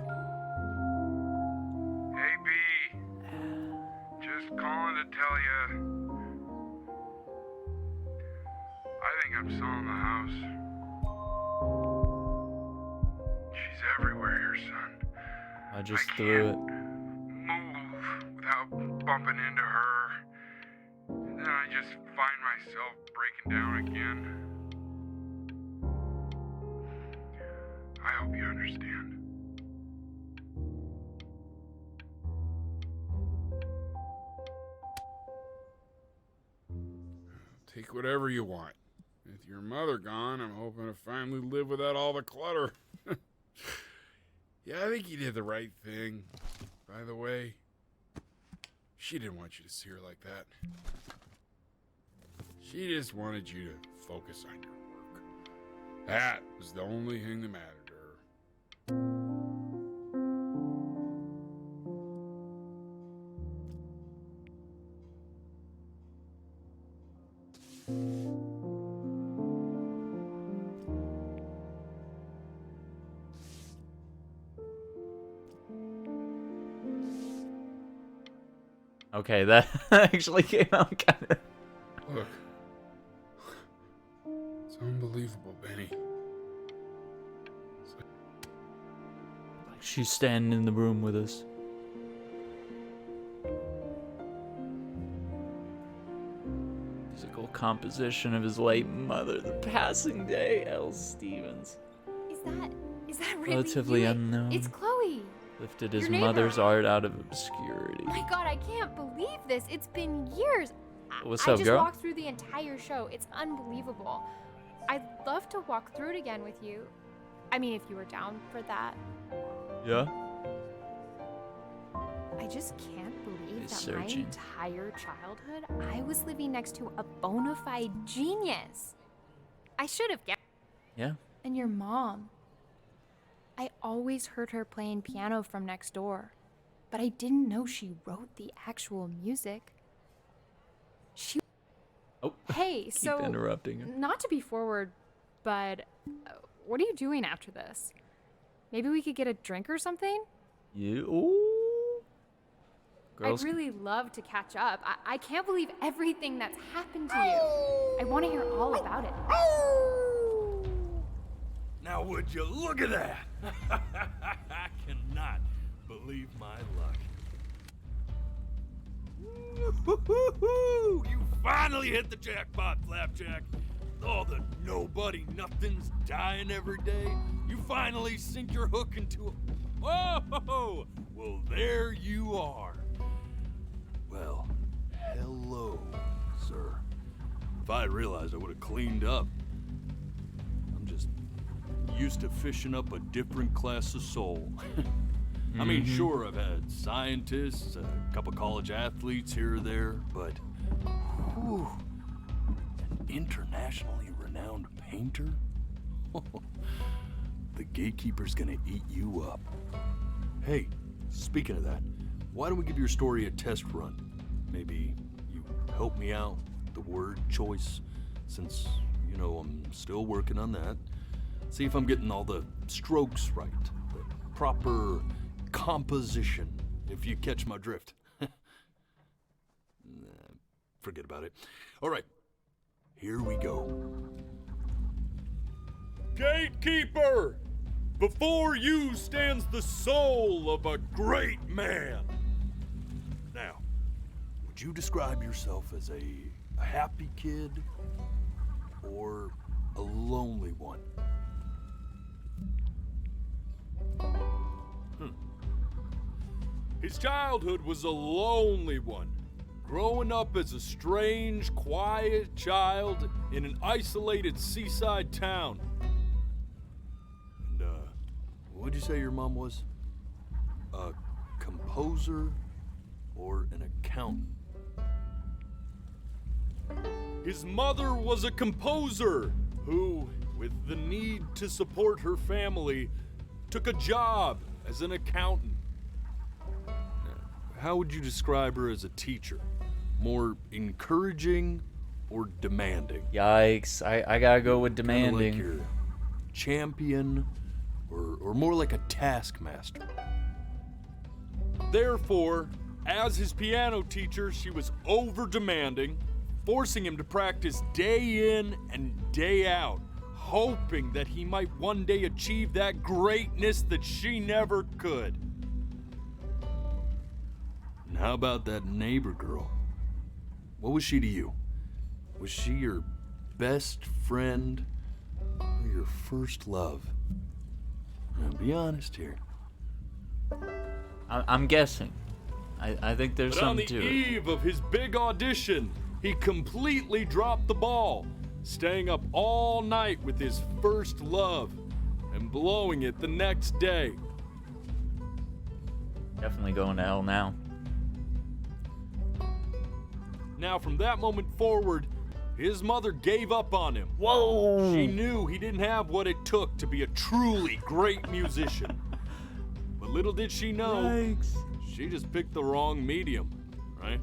B. Just calling to tell you. I think I'm selling the house. She's everywhere here, son. I just threw it. Move without bumping into her. And then I just find myself breaking down again. I hope you understand. Take whatever you want. With your mother gone, I'm hoping to finally live without all the clutter. Yeah, I think you did the right thing. By the way, she didn't want you to see her like that. She just wanted you to focus on your work. That was the only thing that mattered to her. Okay, that actually came out kind of... Look. It's unbelievable, Benny. She's standing in the room with us. Musical composition of his late mother, the passing day, L. Stevens. Is that really Relatively you? unknown. It's Chloe. Lifted his Your neighbor. mother's art out of obscurity. My God, I can't believe this. It's been years. What's I up, just girl? walked through the entire show. It's unbelievable. I'd love to walk through it again with you. I mean, if you were down for that. Yeah? I just can't believe He's that searching. my entire childhood, I was living next to a bona fide genius. I should have guessed. Yeah. And your mom. I always heard her playing piano from next door, but I didn't know she wrote the actual music. She. Oh. Hey, Keep so interrupting her. not to be forward, but what are you doing after this? Maybe we could get a drink or something? You. Ooh. Girls. I'd really love to catch up. I can't believe everything that's happened to you. I want to hear all about it. Now would you look at that? I cannot believe my luck. Woo-hoo-hoo-hoo! You finally hit the jackpot, Flapjack. All the nobody nothings dying every day. You finally sink your hook into a... Whoa! Well, there you are. Well, hello, sir. If I had realized, I would have cleaned up. I'm just used to fishing up a different class of soul. I mean, sure, I've had scientists, a couple college athletes here or there, but whew, an internationally renowned painter? The gatekeeper's gonna eat you up. Hey, speaking of that, why don't we give your story a test run? Maybe you help me out with the word choice, since, you know, I'm still working on that. See if I'm getting all the strokes right, the proper composition, if you catch my drift. Forget about it. All right, here we go. Gatekeeper! Before you stands the soul of a great man. Now, would you describe yourself as a happy kid or a lonely one? His childhood was a lonely one, growing up as a strange, quiet child in an isolated seaside town. And, what'd you say your mom was? A composer or an accountant? His mother was a composer who, with the need to support her family, took a job as an accountant. How would you describe her as a teacher? More encouraging or demanding? Yikes, I gotta go with demanding. Kinda like your champion or more like a taskmaster. Therefore, as his piano teacher, she was over-demanding, forcing him to practice day in and day out, hoping that he might one day achieve that greatness that she never could. And how about that neighbor girl? What was she to you? Was she your best friend or your first love? Now, be honest here. I'm guessing. I think there's something to it. But on the eve of his big audition, he completely dropped the ball, staying up all night with his first love and blowing it the next day. Definitely going to hell now. Now, from that moment forward, his mother gave up on him. Whoa! She knew he didn't have what it took to be a truly great musician. But little did she know, Yikes. She just picked the wrong medium, right?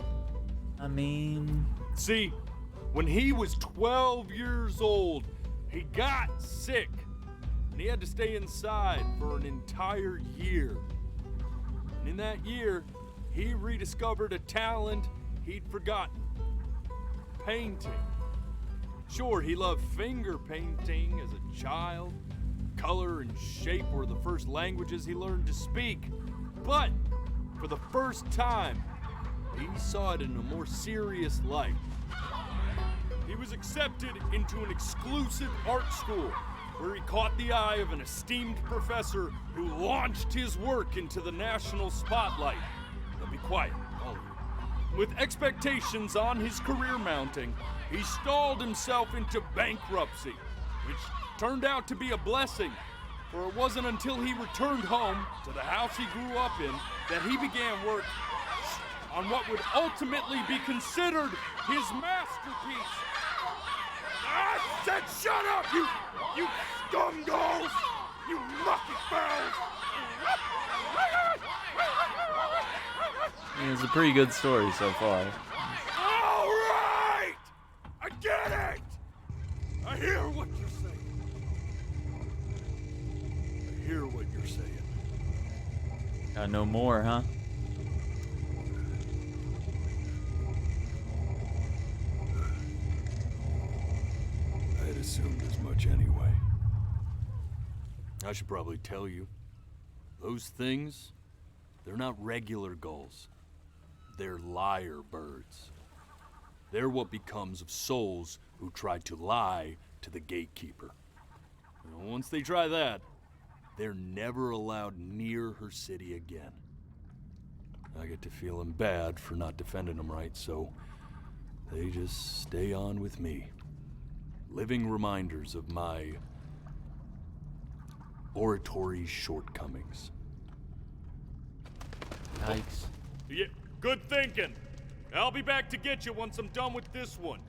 I mean... See, when he was 12 years old, he got sick, and he had to stay inside for an entire year. And in that year, he rediscovered a talent he'd forgotten. Painting. Sure, he loved finger painting as a child. Color and shape were the first languages he learned to speak. But for the first time, he saw it in a more serious light. He was accepted into an exclusive art school where he caught the eye of an esteemed professor who launched his work into the national spotlight. Now be quiet, all of you. With expectations on his career mounting, he stalled himself into bankruptcy, which turned out to be a blessing, for it wasn't until he returned home to the house he grew up in that he began work on what would ultimately be considered his masterpiece. I said shut up, you scumballs! You mucky fowls! It's a pretty good story so far. All right! I get it! I hear what you're saying. I hear what you're saying. Gotta know more, huh? I had assumed as much anyway. I should probably tell you, those things, they're not regular gulls. They're liar birds. They're what becomes of souls who try to lie to the gatekeeper. And once they try that, they're never allowed near her city again. I get to feeling bad for not defending them right, so they just stay on with me. Living reminders of my oratory shortcomings. Yikes. Yeah, good thinking. I'll be back to get you once I'm done with this one.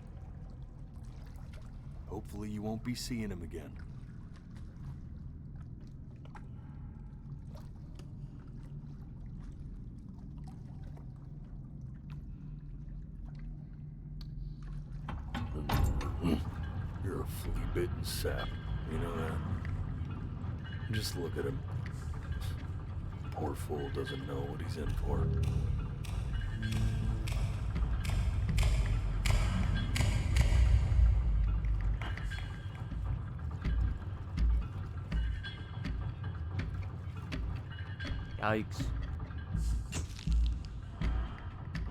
Hopefully you won't be seeing him again. You're a flea-bitten sap. You know that? Just look at him. Poor fool doesn't know what he's in for. Yikes.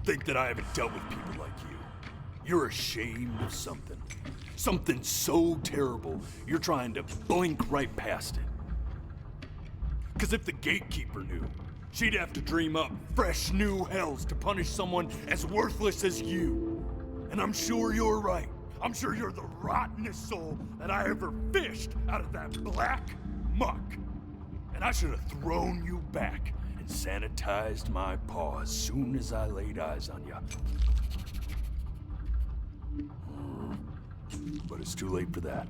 Think that I haven't dealt with people like you. You're ashamed of something. Something so terrible, you're trying to blink right past it. Because if the gatekeeper knew, she'd have to dream up fresh new hells to punish someone as worthless as you. And I'm sure you're right. I'm sure you're the rottenest soul that I ever fished out of that black muck. And I should have thrown you back and sanitized my paw as soon as I laid eyes on you. But it's too late for that.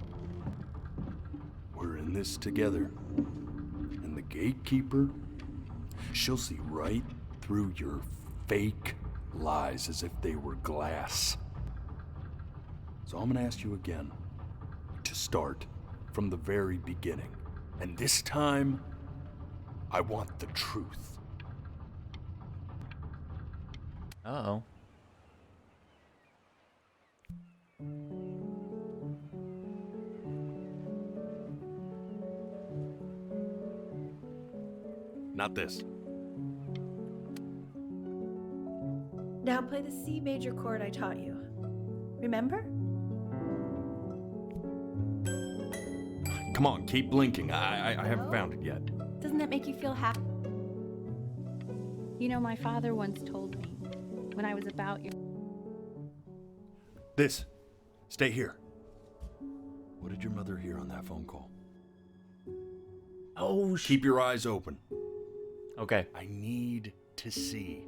We're in this together. And the gatekeeper, she'll see right through your fake lies as if they were glass. So I'm gonna ask you again to start from the very beginning. And this time, I want the truth. Uh-oh. Not this. Now play the C major chord I taught you. Remember? Come on, keep blinking. I haven't found it yet. Doesn't that make you feel happy? You know, my father once told me when I was about your... This. Stay here. What did your mother hear on that phone call? Oh, keep your eyes open. Okay. I need to see.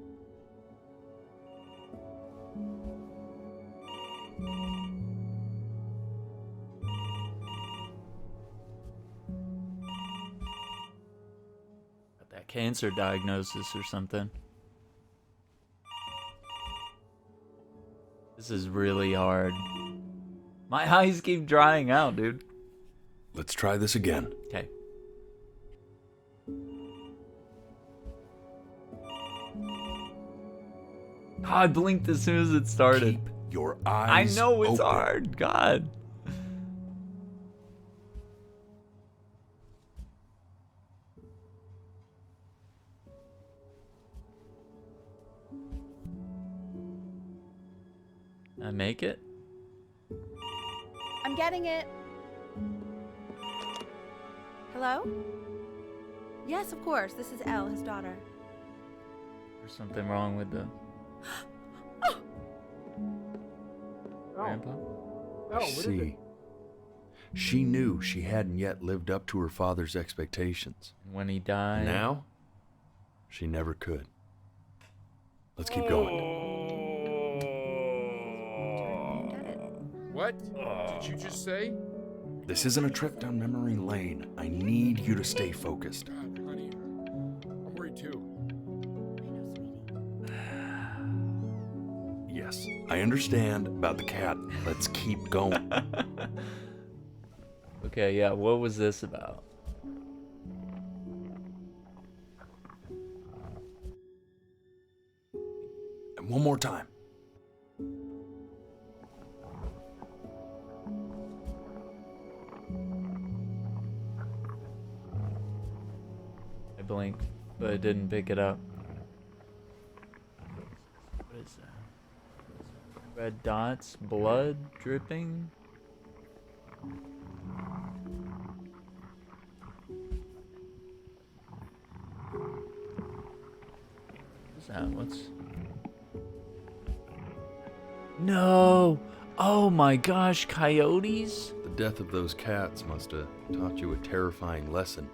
Got that cancer diagnosis or something. This is really hard. My eyes keep drying out, dude. Let's try this again. Okay. I blinked as soon as it started. Keep your eyes I know it's open. hard. God. I make it? I'm getting it. Hello? Yes, of course. This is Elle, his daughter. There's something wrong with the... Grandpa? See, she knew she hadn't yet lived up to her father's expectations. When he died... Now, she never could. Let's keep going. What did you just say? This isn't a trip down memory lane. I need you to stay focused. God, honey, I'm worried too. Yes, I understand about the cat. Let's keep going. Okay, yeah, what was this about? And one more time. I blinked, but it didn't pick it up. What is that? Red dots, blood dripping. What's that? What's... No! Oh my gosh, coyotes? The death of those cats must have taught you a terrifying lesson.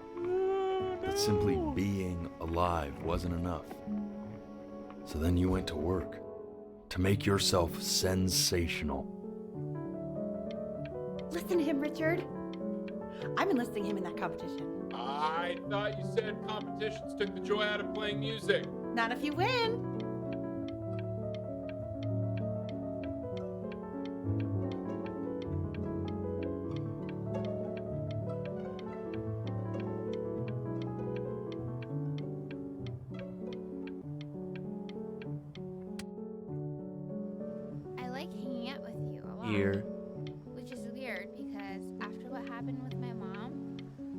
That simply being alive wasn't enough. So then you went to work to make yourself sensational. Listen to him, Richard. I'm enlisting him in that competition. I thought you said competitions took the joy out of playing music. Not if you win. like hanging out with you a lot. Here. Which is weird because after what happened with my mom,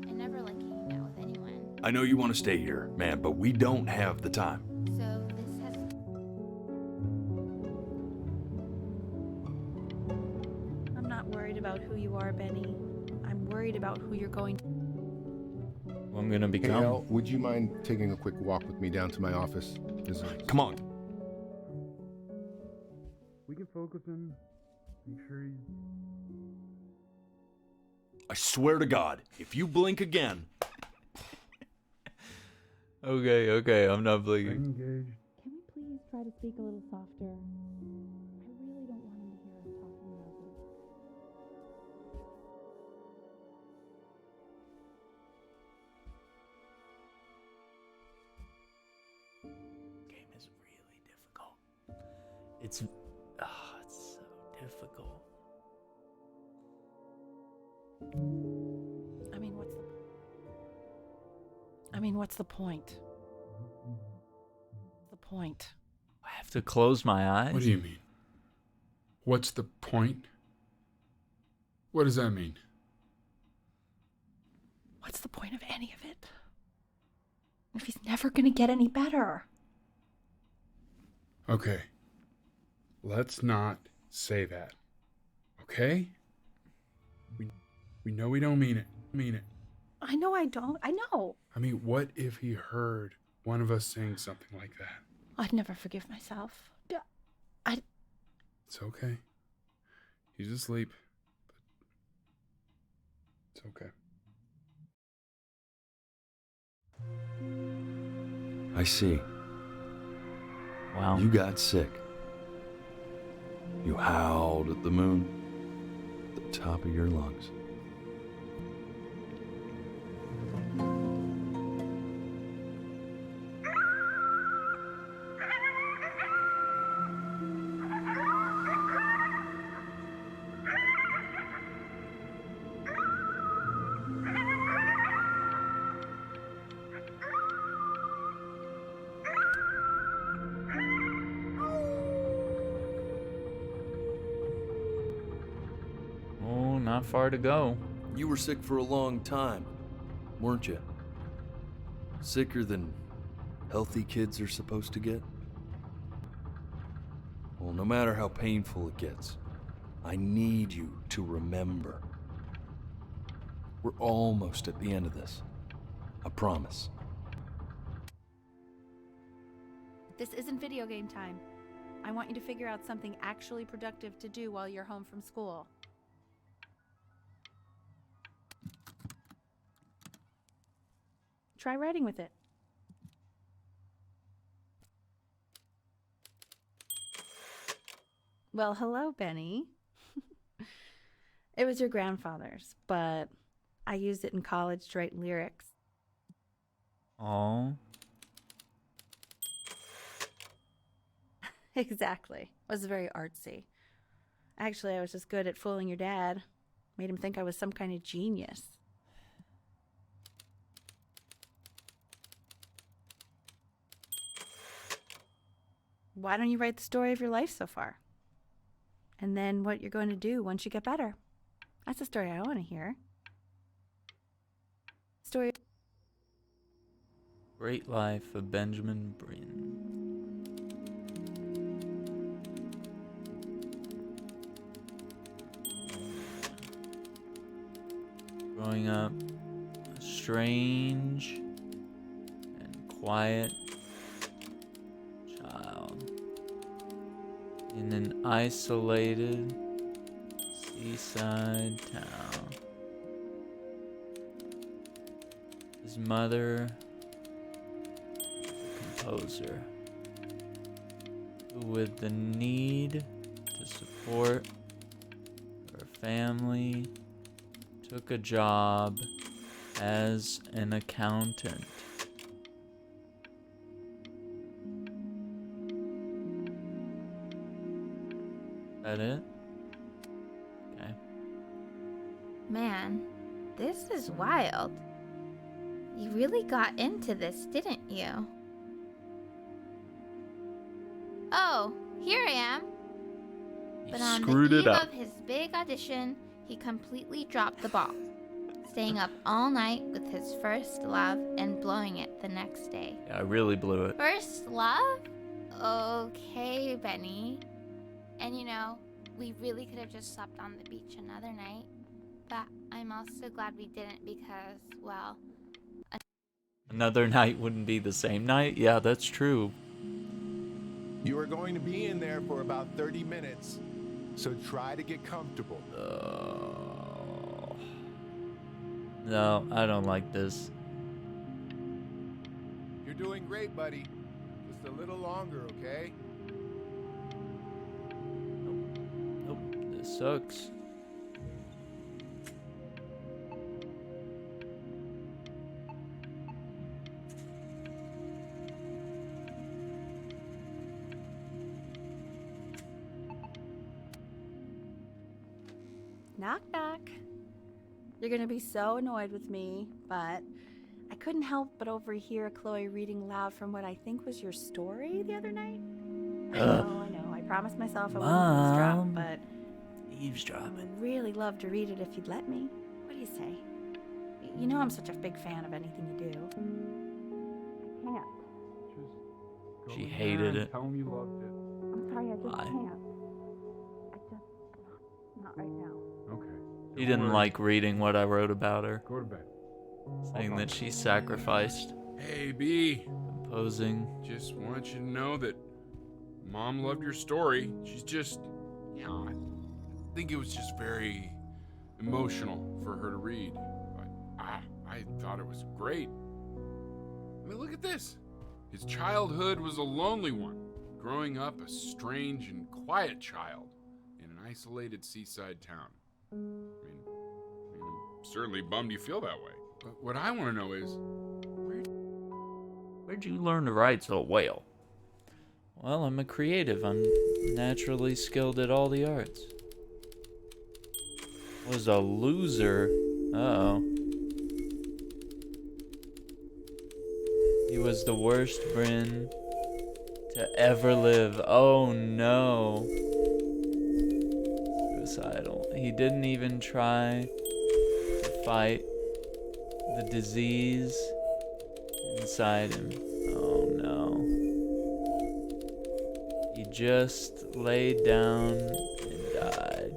I never like hanging out with anyone. I know you want to stay here, man, but we don't have the time. So this has. I'm not worried about who you are, Benny. I'm worried about who you're going to. Who I'm gonna Hey, become. Al, would you mind taking a quick walk with me down to my office? Come on. We can focus him. Make sure he's... I swear to God, if you blink again. Okay, I'm not blinking. Engaged. Can we please try to speak a little softer? I really don't want him to hear us talking about this. Game is really difficult. It's so difficult. What's the point? The point. I have to close my eyes. What do you mean? What's the point? What does that mean? What's the point of any of it? If he's never gonna get any better. Okay. Let's not say that. Okay? We know we don't mean it. I know I don't. I know. I mean, what if he heard one of us saying something like that? I'd never forgive myself. It's okay. He's asleep. But it's okay. I see. Wow. You got sick. You howled at the moon at the top of your lungs. Not far to go. You were sick for a long time, weren't you? Sicker than healthy kids are supposed to get? Well, no matter how painful it gets, I need you to remember. We're almost at the end of this. I promise. This isn't video game time. I want you to figure out something actually productive to do while you're home from school. Try writing with it. Well, hello, Benny. It was your grandfather's, but I used it in college to write lyrics. Oh. Exactly. It was very artsy. Actually, I was just good at fooling your dad. Made him think I was some kind of genius. Why don't you write the story of your life so far? And then what you're going to do once you get better. That's the story I want to hear. Story. Great Life of Benjamin Brin. Growing up a strange and quiet child in an isolated seaside town. His mother, a composer, who with the need to support her family took a job as an accountant. That it? Okay. Man, this is wild. You really got into this, didn't you? Oh, here I am. But on Screwed the it eve up. of his big audition, he completely dropped the ball, staying up all night with his first love and blowing it the next day. Yeah, I really blew it. First love? Okay, Benny. And you know, we really could have just slept on the beach another night. But I'm also glad we didn't because, well... Another night wouldn't be the same night? Yeah, that's true. You are going to be in there for about 30 minutes, so try to get comfortable. No, I don't like this. You're doing great, buddy. Just a little longer, okay? Nope, this sucks. Knock, knock. You're gonna be so annoyed with me, but I couldn't help but overhear Chloe reading loud from what I think was your story the other night. I know. I promised myself I wouldn't eavesdrop, but eavesdropping. I would really love to read it if you'd let me. What do you say? You know I'm such a big fan of anything you do. I can't. She hated it. Tell him you loved it. I'm sorry, I just Why? can't. Not right now. Okay. She didn't like reading what I wrote about her. Go to bed. Saying that she sacrificed. Hey, B. Composing. Just want you to know that Mom loved your story. She's just, you know, I think it was just very emotional for her to read. But I thought it was great. I mean, look at this. His childhood was a lonely one, growing up a strange and quiet child in an isolated seaside town. I mean, I'm certainly bummed you feel that way. But what I want to know is, Where'd you learn to write so well? Well, I'm a creative. I'm naturally skilled at all the arts. Was a loser. Uh-oh. He was the worst Bryn to ever live. Oh no. Suicidal. He didn't even try to fight the disease inside him. Oh no. He just laid down and died.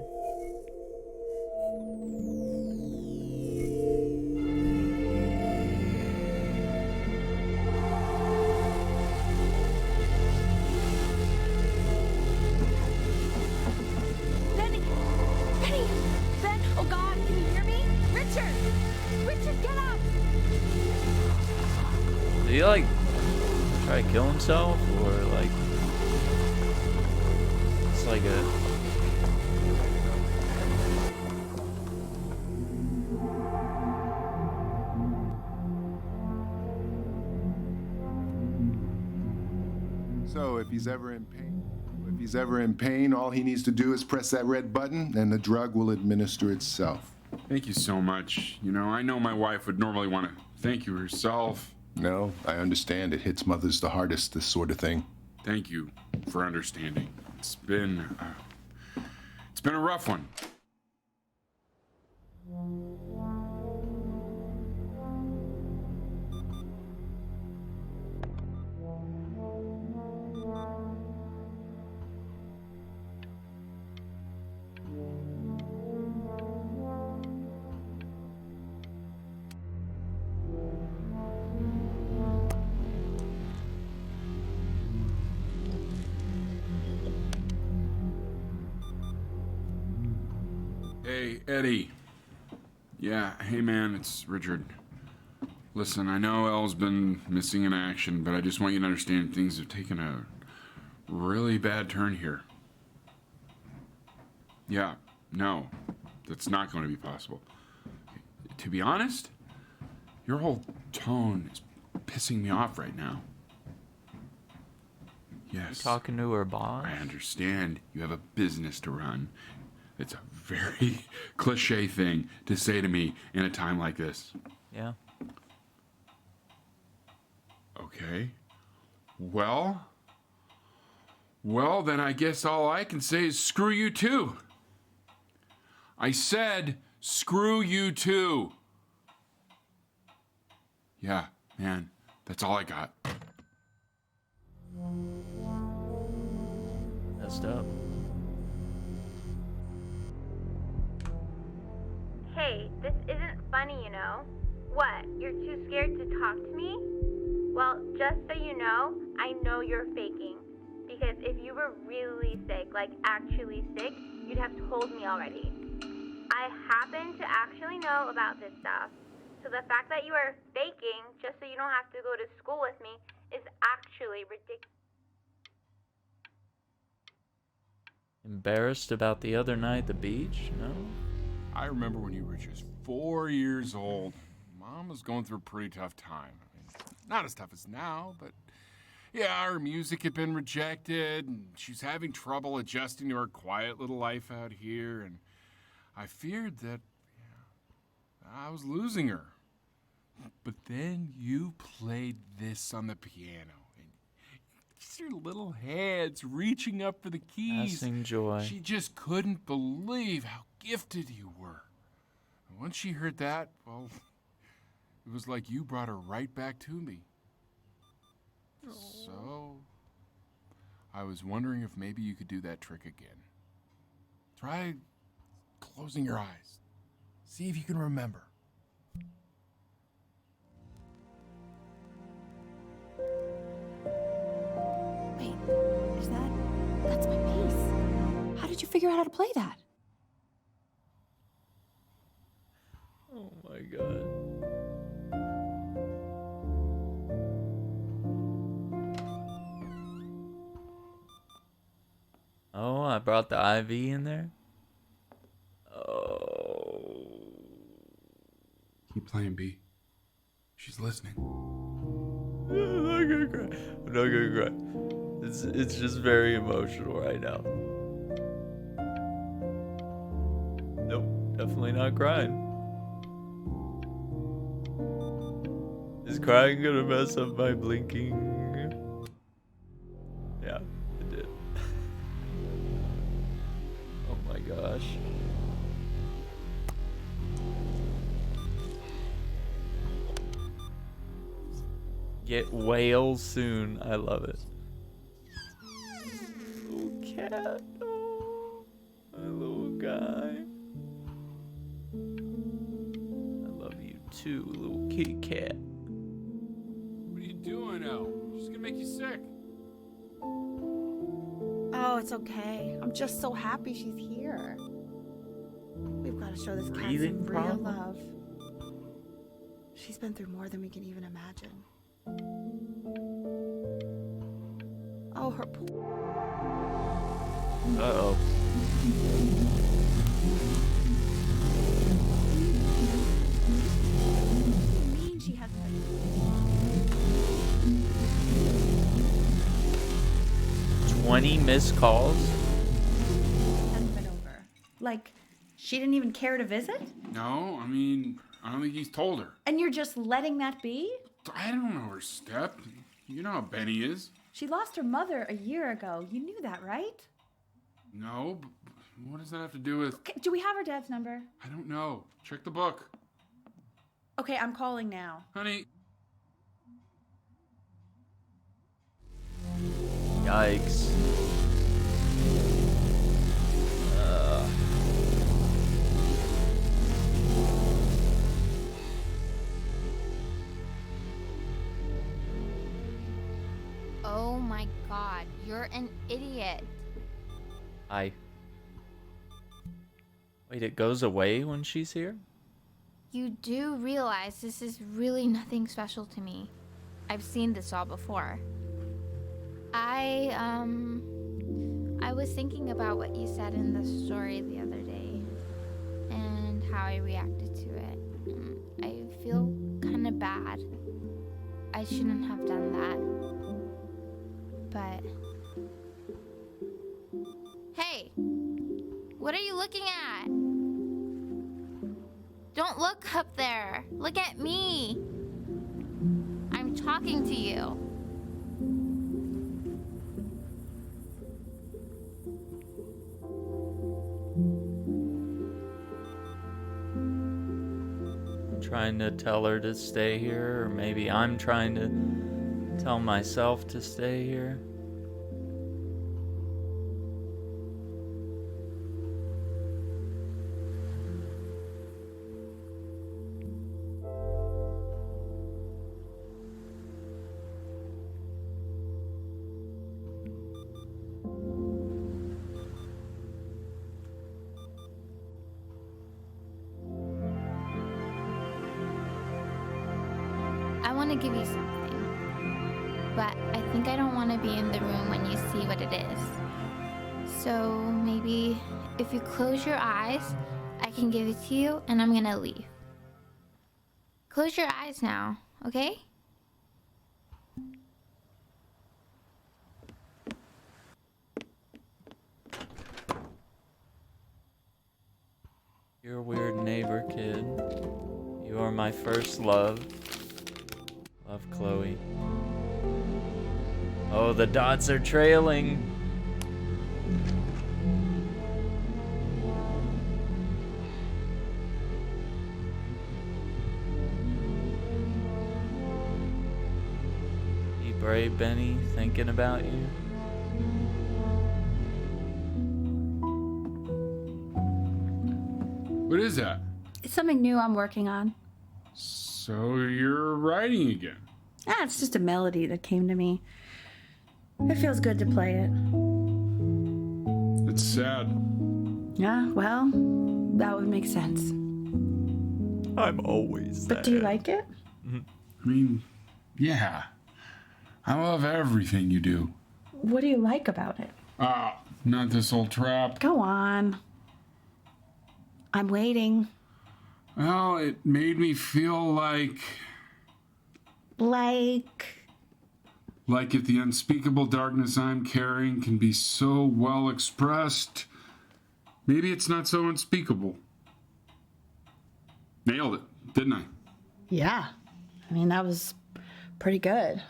Benny! Benny! Ben! Oh God, can you hear me? Richard! Richard, get up! Did he like try to kill himself or like it's like a So if he's ever in pain, all he needs to do is press that red button and the drug will administer itself. thank you so much. You know, I know my wife would normally want to thank you herself. No, I understand. It hits mothers the hardest, this sort of thing. Thank you for understanding. It's been a rough one. Hey, Eddie. Yeah, hey man, it's Richard. Listen, I know Elle's been missing in action, but I just want you to understand things have taken a really bad turn here. Yeah, no, that's not going to be possible. To be honest, your whole tone is pissing me off right now. Yes. You talking to her boss? I understand you have a business to run. It's a very cliche thing to say to me in a time like this. Yeah. Okay. Well, Well, then I guess all I can say is screw you too. I said screw you too. Yeah, man, that's all I got. Messed up. Hey, this isn't funny, you know? What, you're too scared to talk to me? Well, just so you know, I know you're faking. Because if you were really sick, like actually sick, you'd have told me already. I happen to actually know about this stuff. So the fact that you are faking just so you don't have to go to school with me is actually ridiculous. Embarrassed about the other night at the beach? No? I remember when you were just 4 years old. Mom was going through a pretty tough time. I mean, not as tough as now, but yeah, her music had been rejected, and she's having trouble adjusting to her quiet little life out here, and I feared that I was losing her. But then you played this on the piano, and just your little hands reaching up for the keys. Passing joy. She just couldn't believe how gifted you were. And once she heard that, well, it was like you brought her right back to me. So, I was wondering if maybe you could do that trick again. Try closing your eyes. See if you can remember. Wait, that's my piece. How did you figure out how to play that? Oh my god. Oh, I brought the IV in there? Oh. Keep playing, B. She's listening. I'm not gonna cry. I'm not gonna cry. It's just very emotional right now. Nope, definitely not crying. Is crying gonna mess up my blinking? Yeah, it did. Oh my gosh. Get whale soon. I love it. Little cat. Oh, my little guy. I love you too, little kitty cat. What are you doing, Elle? She's gonna make you sick. Oh, it's okay. I'm just so happy she's here. We've got to show this cat Breathing some real problem? love. She's been through more than we can even imagine. Oh, her poor. Uh-oh. What do you mean she has 20 missed calls? hasn't been over? Like, she didn't even care to visit? No, I mean, I don't think he's told her. And you're just letting that be? I don't overstep. You know how Benny is. She lost her mother a year ago. You knew that, right? No, but what does that have to do with... Okay, do we have her dad's number? I don't know. Check the book. Okay, I'm calling now. Honey. Yikes. Oh my god, you're an idiot. Wait, it goes away when she's here? You do realize this is really nothing special to me. I've seen this all before. I was thinking about what you said in the story the other day and how I reacted to it. I feel kind of bad. I shouldn't have done that. But hey, what are you looking at? Don't look up there. Look at me. I'm talking to you. trying to tell her to stay here, or maybe I'm trying to tell myself to stay here. I want to give you something, but I think I don't want to be in the room when you see what it is. So maybe if you close your eyes, I can give it to you and I'm gonna leave. Close your eyes now, okay? You're a weird neighbor, kid. You are my first love. Love, Chloe. Oh, the dots are trailing. Be brave, Benny, thinking about you. What is that? It's something new I'm working on. So you're writing again? It's just a melody that came to me. It feels good to play it. It's sad. Yeah, well, that would make sense. I'm always But do you like it? I mean, yeah. I love everything you do. What do you like about it? Not this old trap. Go on. I'm waiting. Well, it made me feel like if the unspeakable darkness I'm carrying can be so well expressed, maybe it's not so unspeakable. Nailed it, didn't I? Yeah. I mean, that was pretty good.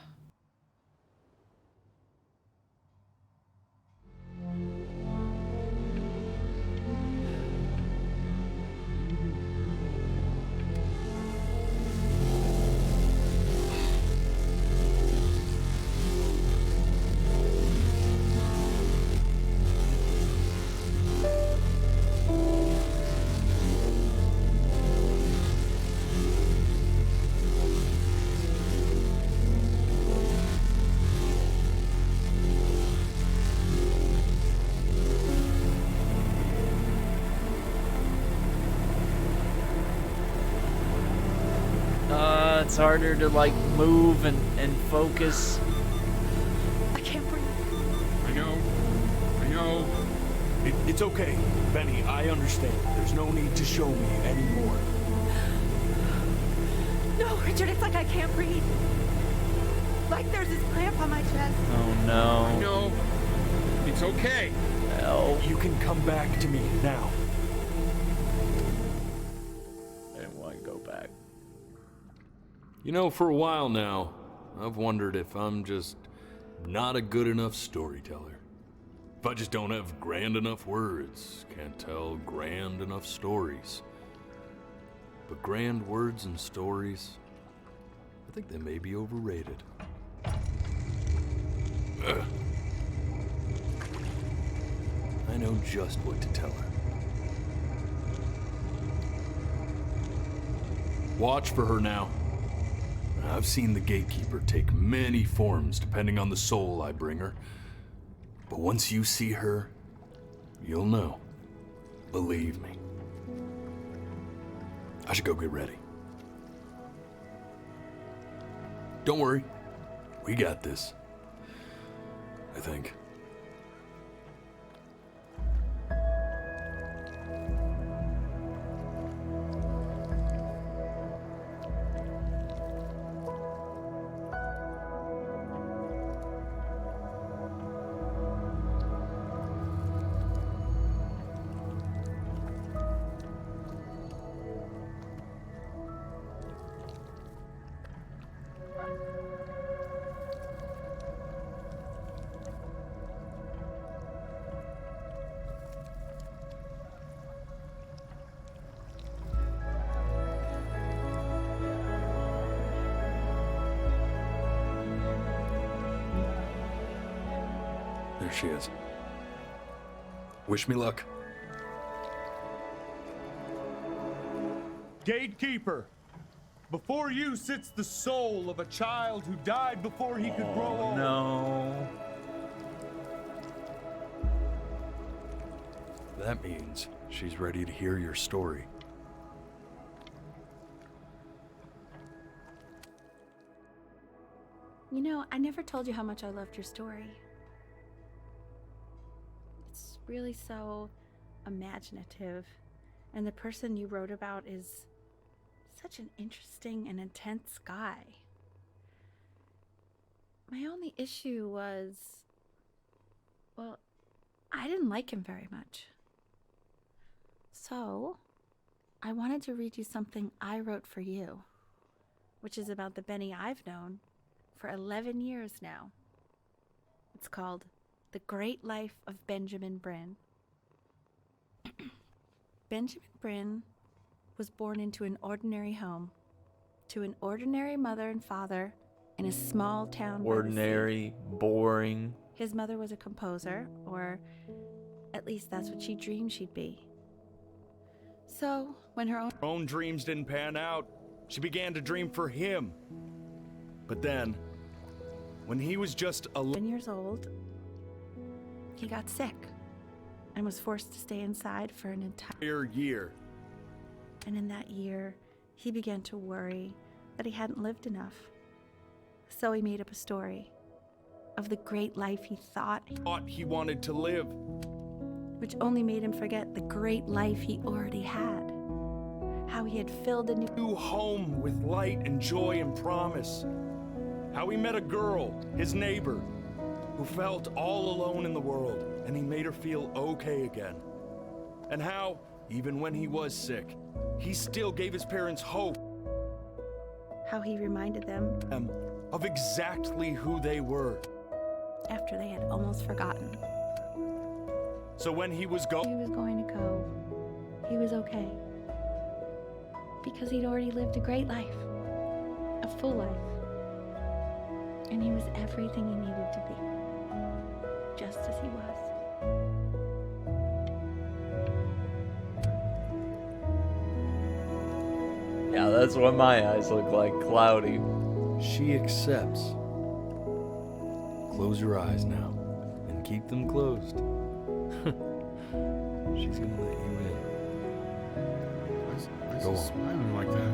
It's harder to like move and focus. I can't breathe. I know. It's okay, Benny, I understand. There's no need to show me anymore. No, Richard, it's like I can't breathe. Like there's this cramp on my chest. Oh no. I know. It's okay. Help. You can come back to me now. I didn't want to go back. You know, for a while now, I've wondered if I'm just not a good enough storyteller. If I just don't have grand enough words, can't tell grand enough stories. But grand words and stories, I think they may be overrated. Ugh. I know just what to tell her. Watch for her now. I've seen the gatekeeper take many forms depending on the soul I bring her. But once you see her, you'll know. Believe me. I should go get ready. Don't worry. We got this. I think. she is. Wish me luck. Gatekeeper, before you sits the soul of a child who died before he could grow old. No. That means she's ready to hear your story. You know, I never told you how much I loved your story. It's really so imaginative, and the person you wrote about is such an interesting and intense guy. My only issue was, well, I didn't like him very much. So, I wanted to read you something I wrote for you, which is about the Benny I've known for 11 years now. It's called The Great Life of Benjamin Bryn. Benjamin Bryn was born into an ordinary home, to an ordinary mother and father in a small town. Ordinary, boring. His mother was a composer, or at least that's what she dreamed she'd be. So, when her own dreams didn't pan out, she began to dream for him. But then, when he was just 11 years old, he got sick and was forced to stay inside for an entire year. And in that year, he began to worry that he hadn't lived enough. So he made up a story of the great life he thought he wanted to live, which only made him forget the great life he already had. How he had filled a new home with light and joy and promise. How he met a girl, his neighbor, who felt all alone in the world, and he made her feel okay again. And how, even when he was sick, he still gave his parents hope. How he reminded them of exactly who they were, after they had almost forgotten. So when he was going to go, he was okay. Because he'd already lived a great life, a full life. And he was everything he needed to be, just as he was. Yeah, that's what my eyes look like, cloudy. She accepts. Close your eyes now, and keep them closed. She's gonna let you in. Why is he smiling like that?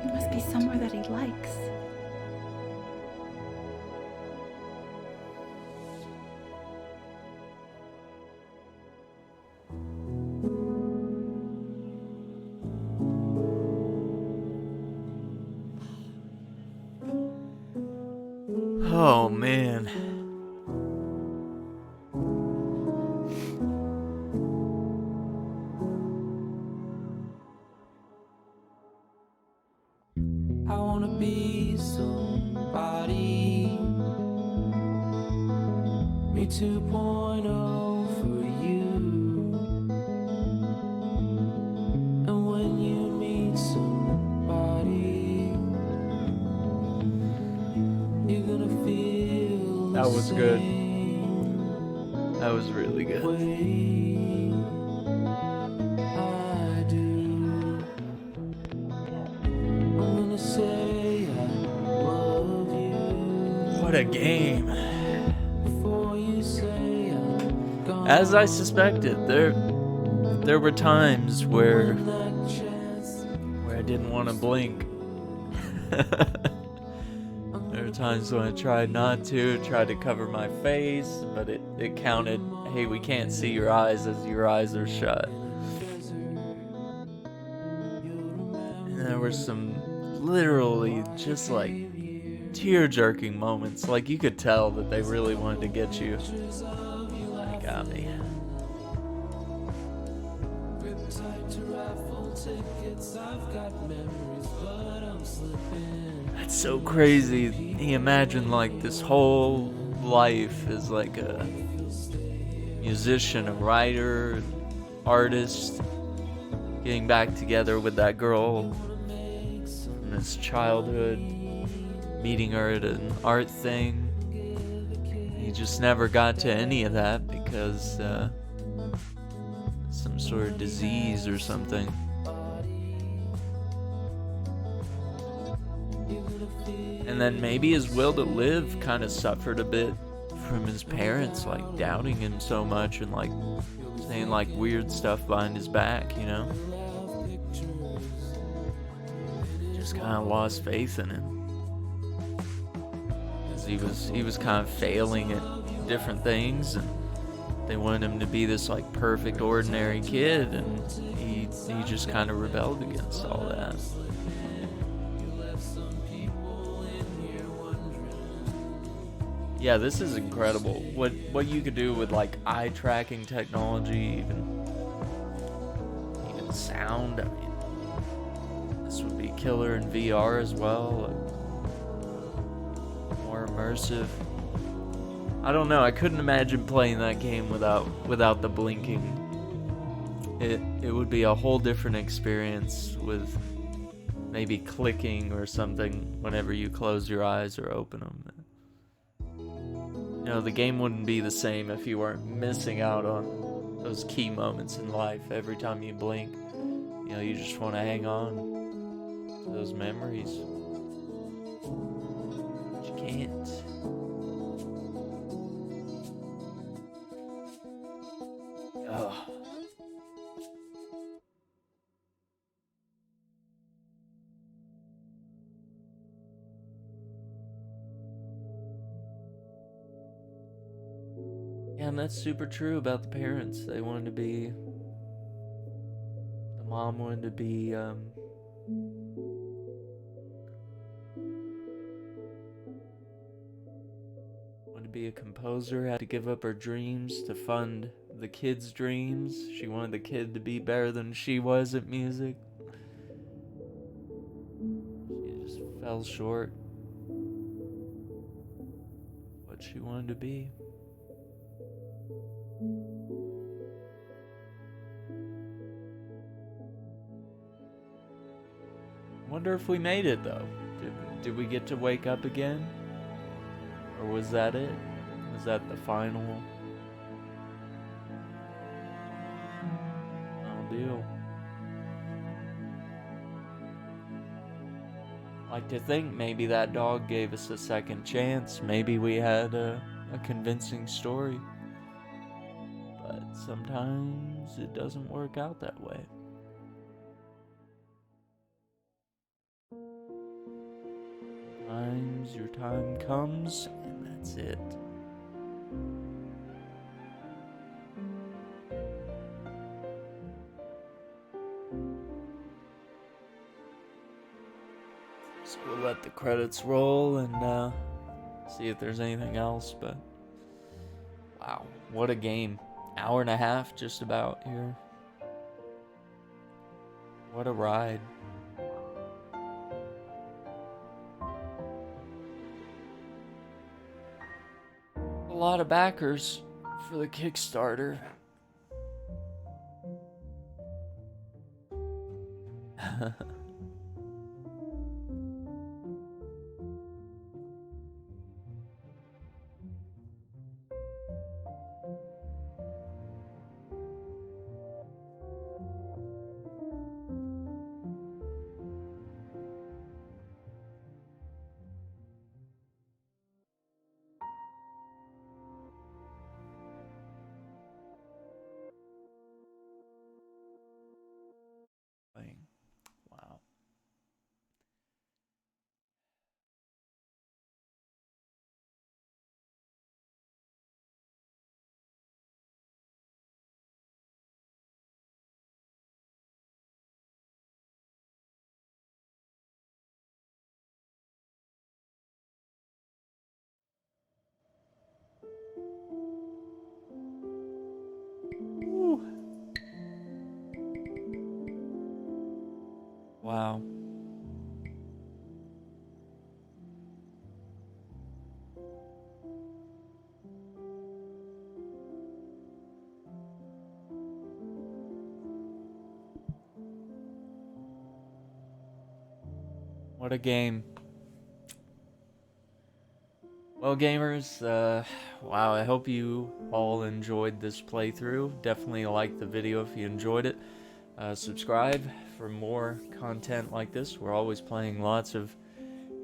It must be somewhere that he likes. Oh, man. I wanna be somebody. Me 2.0 for you. And when you meet somebody, you're gonna feel That was good. That was really good. I do. I'm gonna say I love you. What a game. Before you say I'm gone. As I suspected, there were times where I didn't want to blink. There were times when I tried not to, tried to cover my face, but it counted, hey, we can't see your eyes as your eyes are shut. And there were some literally just like tear-jerking moments. Like you could tell that they really wanted to get you. They got me. That's so crazy. He imagined like this whole life as like a musician, a writer, artist, getting back together with that girl from his childhood, meeting her at an art thing. He just never got to any of that because some sort of disease or something. And then maybe his will to live kind of suffered a bit from his parents, like, doubting him so much and, like, saying, like, weird stuff behind his back, you know? Just kind of lost faith in him. Because he was kind of failing at different things, and they wanted him to be this, like, perfect, ordinary kid, and he just kind of rebelled against all that. Yeah, this is incredible. What you could do with, like, eye tracking technology, even sound. I mean, this would be killer in VR as well. More immersive. I don't know. I couldn't imagine playing that game without the blinking. It would be a whole different experience with maybe clicking or something whenever you close your eyes or open them. You know, the game wouldn't be the same if you weren't missing out on those key moments in life every time you blink. You know, you just want to hang on to those memories. But you can't. Oh. Yeah, and that's super true about the parents. The mom wanted to be, a composer, had to give up her dreams to fund the kid's dreams. She wanted the kid to be better than she was at music. She just fell short of what she wanted to be. Wonder if we made it, though. Did we get to wake up again? Or was that it? Was that the final deal? Like to think maybe that dog gave us a second chance. Maybe we had a convincing story. But sometimes it doesn't work out that way. Sometimes your time comes and that's it. So we'll let the credits roll and see if there's anything else, but wow, what a game. Hour and a half just about here. What a ride. A lot of backers for the Kickstarter. Wow. Wow. What a game. Well, gamers, wow, I hope you all enjoyed this playthrough. Definitely like the video if you enjoyed it. Subscribe for more content like this. We're always playing lots of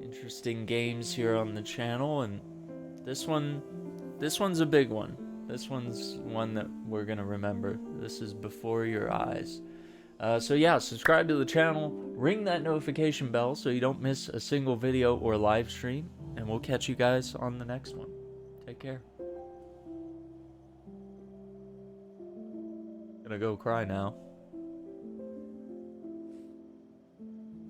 interesting games here on the channel, and this one's a big one. This one's one that we're gonna remember. This is Before Your Eyes. So yeah, subscribe to the channel, ring that notification bell so you don't miss a single video or live stream, and we'll catch you guys on the next one. Take care. Gonna go cry now.